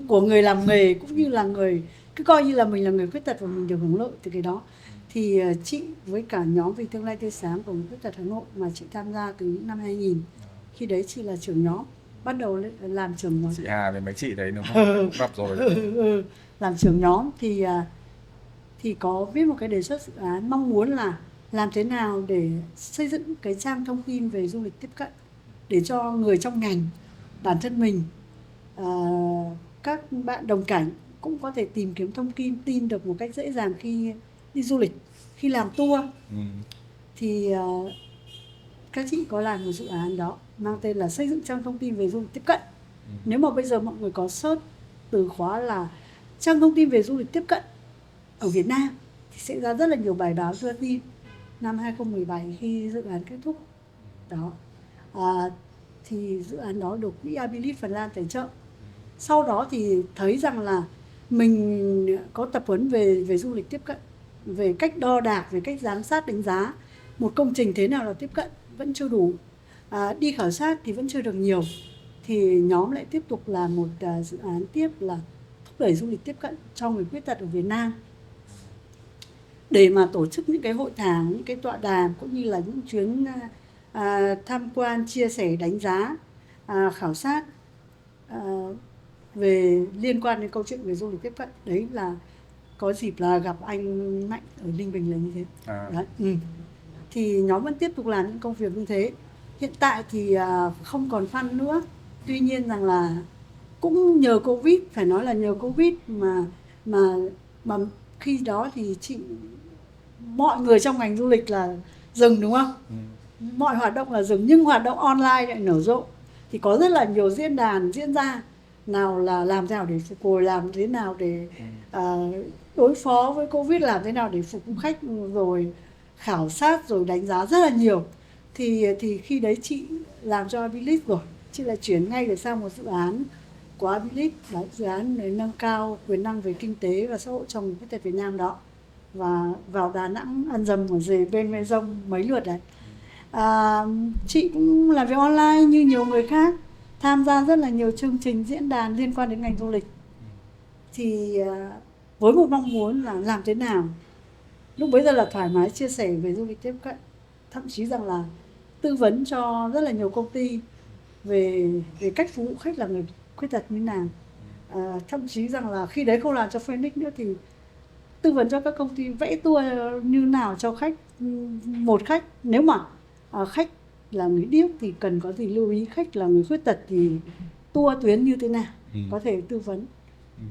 của người làm nghề cũng như là người, cứ coi như là mình là người khuyết tật và mình được hưởng lợi từ cái đó. Thì chị với cả nhóm Vì Tương Lai Tươi Sáng của người khuyết tật Hà Nội mà chị tham gia từ những năm 2000. Khi đấy chị là trưởng nhóm, bắt đầu làm trưởng nhóm. Chị Hà với mấy chị đấy đúng không? Gặp rồi. Làm trưởng nhóm thì có viết một cái đề xuất dự án mong muốn là làm thế nào để xây dựng cái trang thông tin về du lịch tiếp cận để cho người trong ngành, bản thân mình, các bạn đồng cảnh cũng có thể tìm kiếm thông tin được một cách dễ dàng khi đi du lịch, khi làm tour. Thì các chị có làm một dự án đó mang tên là xây dựng trang thông tin về du lịch tiếp cận. Nếu mà bây giờ mọi người có search từ khóa là trang thông tin về du lịch tiếp cận ở Việt Nam thì sẽ ra rất là nhiều bài báo đưa tin. Năm 2017 khi dự án kết thúc đó, thì dự án đó được quỹ Abilis Phần Lan tài trợ. Sau đó thì thấy rằng là mình có tập huấn về du lịch tiếp cận, về cách đo đạc, về cách giám sát đánh giá một công trình thế nào là tiếp cận vẫn chưa đủ, đi khảo sát thì vẫn chưa được nhiều. Thì nhóm lại tiếp tục làm một dự án tiếp là thúc đẩy du lịch tiếp cận cho người khuyết tật ở Việt Nam, để mà tổ chức những cái hội thảo, những cái tọa đàm cũng như là những chuyến tham quan, chia sẻ, đánh giá, khảo sát về liên quan đến câu chuyện về du lịch tiếp cận. Đấy là có dịp là gặp anh Mạnh ở Ninh Bình là như thế. Đấy. Thì nhóm vẫn tiếp tục làm những công việc như thế. Hiện tại thì không còn fund nữa. Tuy nhiên rằng là cũng nhờ Covid, phải nói là nhờ Covid mà khi đó thì mọi người trong ngành du lịch là dừng, đúng không? Mọi hoạt động là dừng, nhưng hoạt động online lại nở rộ. Thì có rất là nhiều diễn đàn diễn ra, nào là làm thế nào để phục hồi, làm thế nào để đối phó với Covid, làm thế nào để phục vụ khách, rồi khảo sát, rồi đánh giá rất là nhiều. Thì khi đấy chị làm cho Abilis rồi, chị lại chuyển ngay để sang một dự án của Abilis, là dự án để nâng cao quyền năng về kinh tế và xã hội trong người khuyết tật Việt Nam đó. Và vào Đà Nẵng ăn dầm ở rể bên Mê Dông mấy lượt đấy. Chị cũng làm việc online như nhiều người khác, tham gia rất là nhiều chương trình diễn đàn liên quan đến ngành du lịch. Thì với một mong muốn là làm thế nào lúc bấy giờ là thoải mái chia sẻ về du lịch tiếp cận, thậm chí rằng là tư vấn cho rất là nhiều công ty về cách phục vụ khách là người khuyết tật như nào. Thậm chí rằng là khi đấy không làm cho Phoenix nữa thì tư vấn cho các công ty vẽ tour như nào cho khách. Một khách, nếu mà khách là người điếc thì cần có gì lưu ý, khách là người khuyết tật thì tour tuyến như thế nào, có thể tư vấn.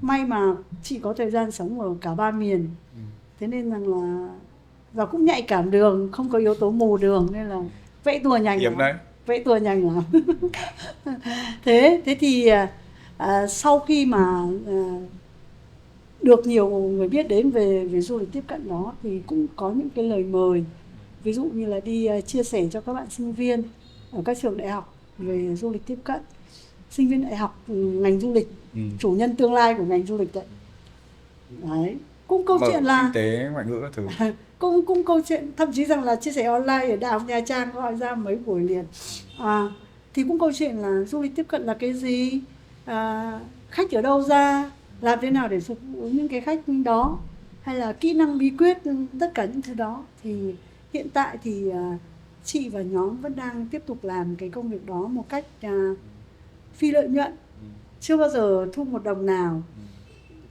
May mà chị có thời gian sống ở cả 3 miền, thế nên rằng là và cũng nhạy cảm đường, không có yếu tố mù đường, nên là vẽ tour nhanh lắm. Vẽ tour nhanh lắm. thế thì sau khi mà được nhiều người biết đến về du lịch tiếp cận đó thì cũng có những cái lời mời, ví dụ như là đi chia sẻ cho các bạn sinh viên ở các trường đại học về du lịch tiếp cận, sinh viên đại học ngành du lịch, chủ nhân tương lai của ngành du lịch đấy. Cũng câu chuyện là kinh tế, ngoại ngữ các thứ. cũng câu chuyện thậm chí rằng là chia sẻ online ở Đại học Nha Trang gọi ra mấy buổi liền. Thì cũng câu chuyện là du lịch tiếp cận là cái gì, khách ở đâu ra, làm thế nào để phục vụ những cái khách đó, hay là kỹ năng bí quyết, tất cả những thứ đó. Thì hiện tại thì chị và nhóm vẫn đang tiếp tục làm cái công việc đó một cách phi lợi nhuận, Ừ. chưa bao giờ thu một đồng nào,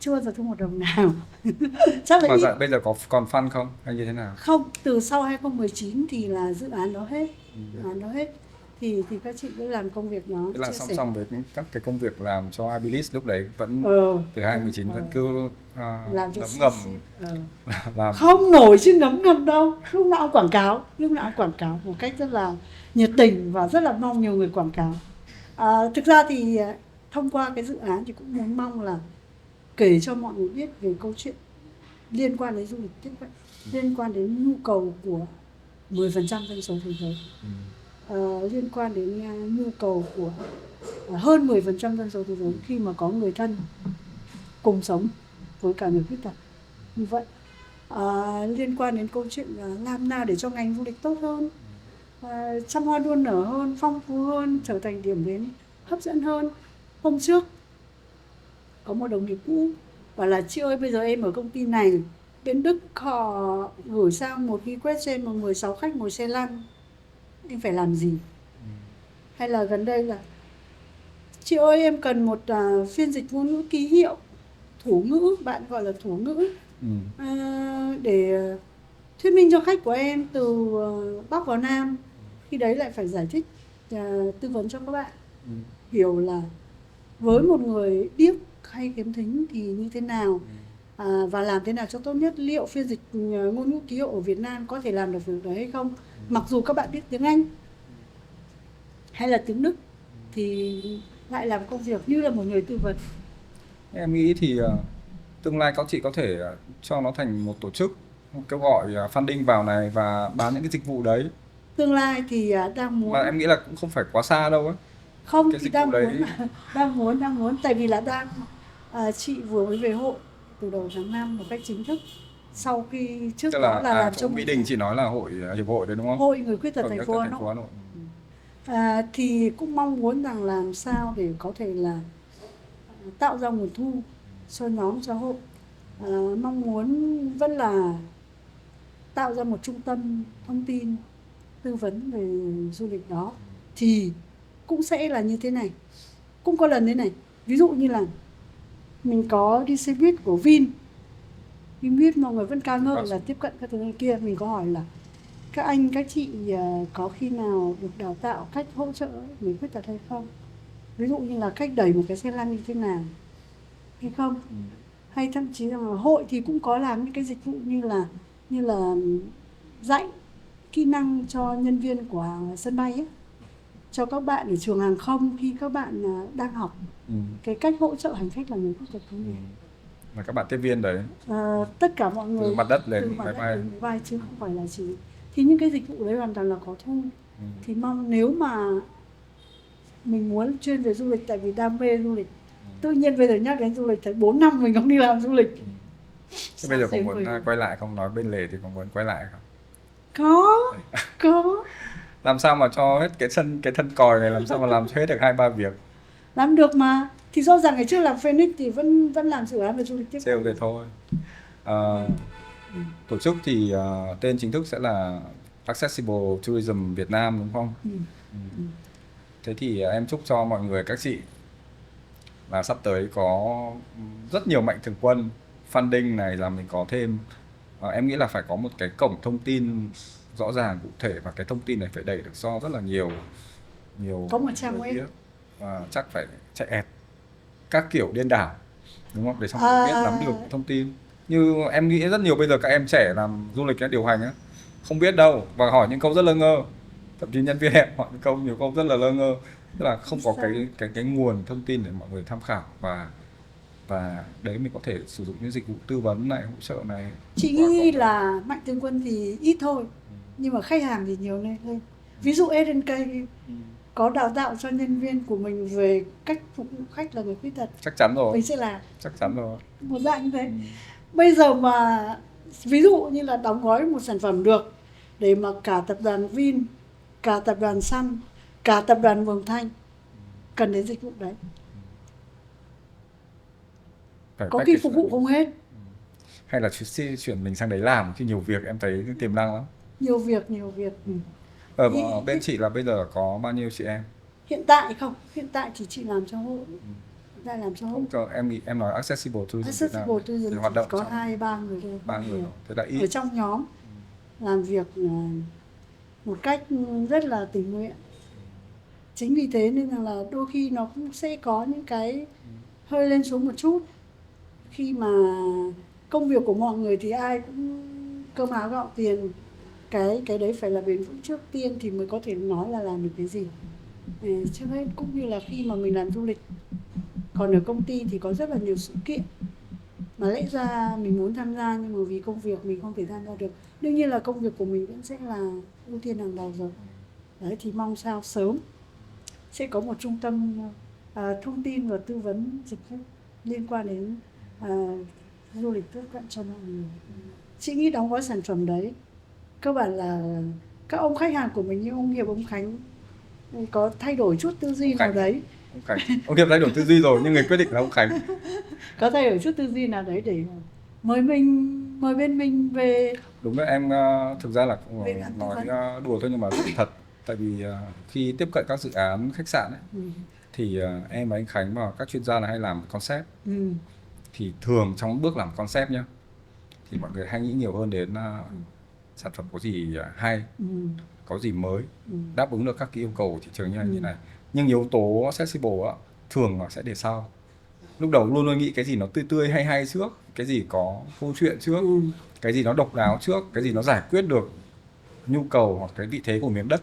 chưa bao giờ thu một đồng nào. Chắc là Mà ít. bây giờ có còn fund không hay như thế nào? Không, từ sau 2019 thì là dự án đó hết, Ừ. dự án đó hết. Thì các chị cứ làm công việc đó, Tức là chia song sẻ. song với các cái công việc làm cho Abilis lúc đấy vẫn từ 2019 vẫn cứ làm cho ngấm ngầm làm. không nổi chứ ngấm ngầm đâu, lúc nào cũng quảng cáo, lúc nào cũng quảng cáo một cách rất là nhiệt tình và rất là mong nhiều người quảng cáo. Thực ra thì thông qua cái dự án thì cũng muốn mong là kể cho mọi người biết về câu chuyện liên quan đến du lịch tiếp cận, liên quan đến nhu cầu của 10% dân số thế giới, liên quan đến nhu cầu của hơn 10% dân số thế giới khi mà có người thân cùng sống với cả người khuyết tật như vậy. Liên quan đến câu chuyện làm nào để cho ngành du lịch tốt hơn, trăm hoa đua nở hơn, phong phú hơn, trở thành điểm đến hấp dẫn hơn. Hôm trước có một đồng nghiệp cũ bảo là chị ơi, bây giờ em ở công ty này, bên Đức họ gửi sang một request cho em mà 16 khách ngồi xe lăn, em phải làm gì? Hay là gần đây là chị ơi, em cần một phiên dịch ngôn ngữ ký hiệu, thủ ngữ, bạn gọi là thủ ngữ, để thuyết minh cho khách của em từ Bắc vào Nam. Khi đấy lại phải giải thích, tư vấn cho các bạn hiểu là với một người điếc hay khiếm thính thì như thế nào, và làm thế nào cho tốt nhất. Liệu phiên dịch ngôn ngữ ký hiệu ở Việt Nam có thể làm được việc đấy hay không, mặc dù các bạn biết tiếng Anh hay là tiếng Đức thì lại làm công việc như là một người tư vấn. Em nghĩ thì tương lai các chị có thể cho nó thành một tổ chức, kêu gọi funding vào này và bán những cái dịch vụ đấy. Tương lai thì đang muốn, Mà em nghĩ là cũng không phải quá xa đâu á. không Cái thì dịch đang vụ đấy muốn, đang muốn, tại vì là đang chị vừa mới về hội từ đầu tháng 5 một cách chính thức, sau khi trước tức đó là làm chỗ trong Mỹ Đình chị nói là hội hiệp hội đấy đúng không? Hội Người Khuyết Tật Hội thành Người phố Khuyết Hà Tật Nội. Hà Nội. Thì cũng mong muốn rằng làm sao để có thể là tạo ra nguồn thu cho nhóm, cho hội. Mong muốn vẫn là tạo ra một trung tâm thông tin tư vấn về du lịch đó, thì cũng sẽ là như thế này, cũng có lần thế này. Ví dụ như là mình có đi xe buýt của Vinbuýt, mọi người vẫn ca ngợi là tiếp cận các thứ này kia. Mình có hỏi là các anh các chị có khi nào được đào tạo cách hỗ trợ người khuyết tật hay không, ví dụ như là cách đẩy một cái xe lăn như thế nào hay không. Hay thậm chí rằng là hội thì cũng có làm những cái dịch vụ như là dạy kỹ năng cho nhân viên của sân bay ấy, cho các bạn ở trường hàng không khi các bạn đang học cái cách hỗ trợ hành khách là người khuyết tật như này. Và các bạn tiếp viên đấy Tất cả mọi người từ mặt đất từ lên mặt máy đất bay. đến máy bay chứ không phải là chỉ, thì những cái dịch vụ đấy hoàn toàn là có thu. Thì mong nếu mà mình muốn chuyên về du lịch, tại vì đam mê du lịch, tự nhiên bây giờ nhắc đến du lịch thấy 4 năm mình không đi làm du lịch. Thế bây giờ có muốn quay lại không? Nói bên lề thì có muốn quay lại không? Có. Làm sao mà cho hết cái thân còi này, làm sao mà làm hết được 2-3 việc? Làm được mà. Thì rõ ràng ngày trước làm Phoenix thì vẫn làm dự án về du lịch tiếp Sale thế thôi. Tổ chức thì tên chính thức sẽ là Accessible Tourism Việt Nam đúng không? Thế thì em chúc cho mọi người, các chị là sắp tới có rất nhiều mạnh thường quân funding này, là mình có thêm, em nghĩ là phải có một cái cổng thông tin rõ ràng cụ thể, và cái thông tin này phải đẩy được cho rất là nhiều có một trang web, và chắc phải chạy ad các kiểu điên đảo đúng không, để cho mọi người biết nắm được thông tin. Như em nghĩ rất nhiều bây giờ các em trẻ làm du lịch điều hành á, không biết đâu và hỏi những câu rất lơ ngơ, thậm chí nhân viên em hỏi những nhiều câu rất là lơ ngơ, tức là không có cái nguồn thông tin để mọi người tham khảo, và đấy mình có thể sử dụng những dịch vụ tư vấn này, hỗ trợ này. Chị nghĩ là mạnh thường quân thì ít thôi, nhưng mà khách hàng thì nhiều lên. Ví dụ SNK có đào tạo cho nhân viên của mình về cách phục vụ khách là người khuyết tật. Chắc chắn rồi. Mình sẽ làm. Chắc chắn rồi. Một dạng như thế. Bây giờ mà ví dụ như là đóng gói một sản phẩm được để mà cả tập đoàn Vin, cả tập đoàn Sun, cả tập đoàn Mường Thanh cần đến dịch vụ đấy. Có khi phục vụ không hết. Hay là chuyển mình sang đấy làm, khi nhiều việc em thấy tiềm năng lắm. Nhiều việc. Ở bên chị là bây giờ có bao nhiêu chị em? Hiện tại không, hiện tại thì chị làm cho hộ, hiện tại làm cho hộ. Không, em nghĩ em nói accessible tourism Việt Nam Accessible thì Tourism hoạt động có trong 2-3 người thôi, ba người thôi. Thế là ở ít. trong nhóm làm việc một cách rất là tình nguyện. Chính vì thế nên là đôi khi nó cũng sẽ có những cái hơi lên xuống một chút. Khi mà công việc của mọi người thì ai cũng cơm áo gạo tiền, cái đấy phải là bền vững trước tiên thì mới có thể nói là làm được cái gì. Trước hết cũng như là khi mà mình làm du lịch, còn ở công ty thì có rất là nhiều sự kiện mà lẽ ra mình muốn tham gia nhưng mà vì công việc mình không thể tham gia được. Đương nhiên là công việc của mình vẫn sẽ là ưu tiên hàng đầu rồi. Đấy thì mong sao sớm sẽ có một trung tâm thông tin và tư vấn dịch vụ liên quan đến du lịch tiếp cận cho mọi người. Chị nghĩ đóng gói sản phẩm đấy cơ bản là các ông khách hàng của mình như ông Hiệp, ông Khánh có thay đổi chút tư duy nào đấy. Ông Khánh, ông Hiệp thay đổi tư duy rồi nhưng người quyết định là ông Khánh. Có thay đổi chút tư duy nào đấy để mời bên mình về. Đúng đấy, em thực ra là Về làm tư nói vấn. đùa thôi nhưng mà rất thật. Tại vì khi tiếp cận các dự án khách sạn ấy, thì em và anh Khánh và các chuyên gia là hay làm concept. Thì thường trong bước làm concept nhá, thì mọi người hay nghĩ nhiều hơn đến sản phẩm có gì hay, có gì mới, đáp ứng được các cái yêu cầu của thị trường như này. Nhưng yếu tố accessible á, thường là sẽ để sau. Lúc đầu luôn luôn nghĩ cái gì nó tươi tươi hay hay trước, cái gì có câu chuyện trước, cái gì nó độc đáo trước, cái gì nó giải quyết được nhu cầu hoặc cái vị thế của miếng đất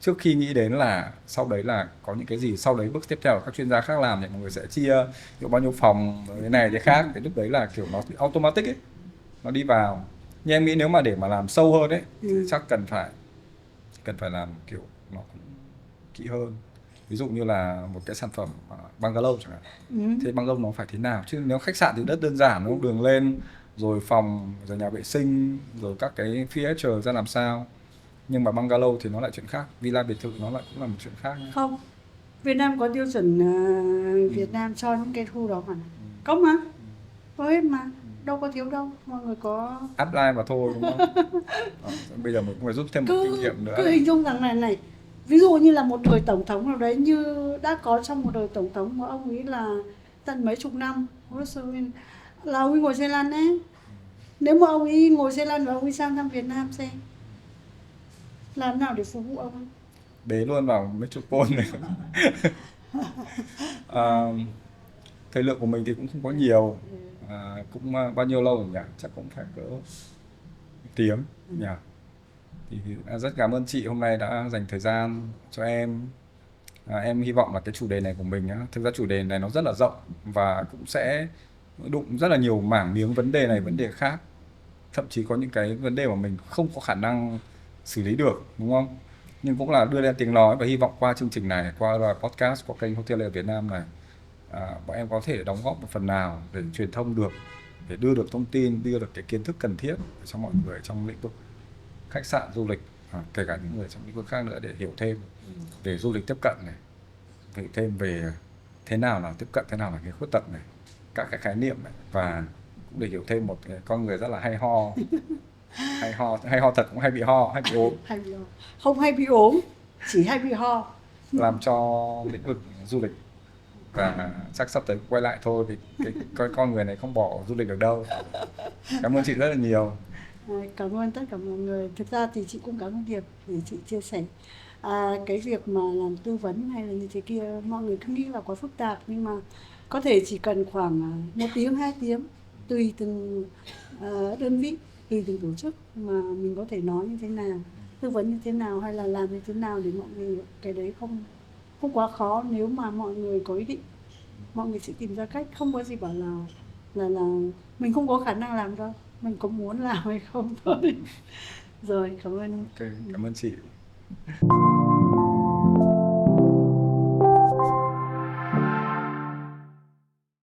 trước khi nghĩ đến là sau đấy là có những cái gì sau đấy. Bước tiếp theo là các chuyên gia khác làm thì mọi người sẽ chia bao nhiêu phòng cái này cái khác, cái lúc đấy là kiểu nó automatic ấy, nó đi vào. Nhưng em nghĩ nếu mà để mà làm sâu hơn ấy thì chắc cần phải làm kiểu nó cũng kỹ hơn. Ví dụ như là một cái sản phẩm bungalow chẳng hạn, thế bungalow nó phải thế nào, chứ nếu khách sạn thì rất đơn giản, nó đường lên rồi phòng rồi nhà vệ sinh rồi các cái feature ra làm sao. Nhưng mà bungalow thì nó lại chuyện khác, villa biệt thự nó lại cũng là một chuyện khác nhé. Không, Việt Nam có tiêu chuẩn Việt Nam cho những cái khu đó mà có mà, có hết mà, đâu có thiếu đâu, mọi người có Apply mà thôi đúng không? Bây giờ mình cũng phải rút thêm một kinh nghiệm nữa. Cứ hình dung rằng này, ví dụ như là một đời tổng thống nào đấy, như đã có trong một đời tổng thống của ông ấy là tận mấy chục năm, là ông ấy ngồi xe lăn đấy. Nếu mà ông ấy ngồi xe lăn và ông ấy sang thăm Việt Nam xem làm nào để phục vụ ông ấy? Bế luôn vào Metropole này. Thời lượng của mình thì cũng không có nhiều, cũng bao nhiêu lâu rồi nhỉ? Chắc cũng phải cỡ 1 tiếng nhỉ? Thì rất cảm ơn chị hôm nay đã dành thời gian cho em. Em hy vọng là cái chủ đề này của mình á, thực ra chủ đề này nó rất là rộng và cũng sẽ đụng rất là nhiều mảng miếng vấn đề này vấn đề khác, thậm chí có những cái vấn đề mà mình không có khả năng xử lý được, đúng không? Nhưng cũng là đưa ra tiếng nói, và hy vọng qua chương trình này, qua podcast của kênh Hotel ở Việt Nam này, bọn em có thể đóng góp một phần nào để truyền thông được, để đưa được thông tin, đưa được cái kiến thức cần thiết cho mọi người trong lĩnh vực khách sạn du lịch, kể cả những người trong lĩnh vực khác nữa, để hiểu thêm về du lịch tiếp cận này, hiểu thêm về thế nào là tiếp cận, thế nào là người khuyết tật này, các cái khái niệm này, và cũng để hiểu thêm một con người rất là hay ho. hay ho thật, cũng hay bị ho, hay bị ốm. Không hay bị ốm, chỉ hay bị ho. Làm cho lĩnh vực du lịch, và chắc sắp tới quay lại thôi, vì cái con người này không bỏ du lịch được đâu. Cảm ơn chị rất là nhiều. Cảm ơn tất cả mọi người. Thực ra thì chị cũng cảm ơn Hiệp để chị chia sẻ. Cái việc mà làm tư vấn hay là như thế kia, mọi người cứ nghĩ là quá phức tạp, nhưng mà có thể chỉ cần khoảng 1 tiếng, 2 tiếng, tùy từng đơn vị, tùy từng tổ chức mà mình có thể nói như thế nào, tư vấn như thế nào hay là làm như thế nào để mọi người, cái đấy không quá khó. Nếu mà mọi người có ý định, mọi người sẽ tìm ra cách, không có gì bảo là mình không có khả năng làm đâu, mình có muốn làm hay không thôi. Rồi, cảm ơn. Ok, cảm ơn chị.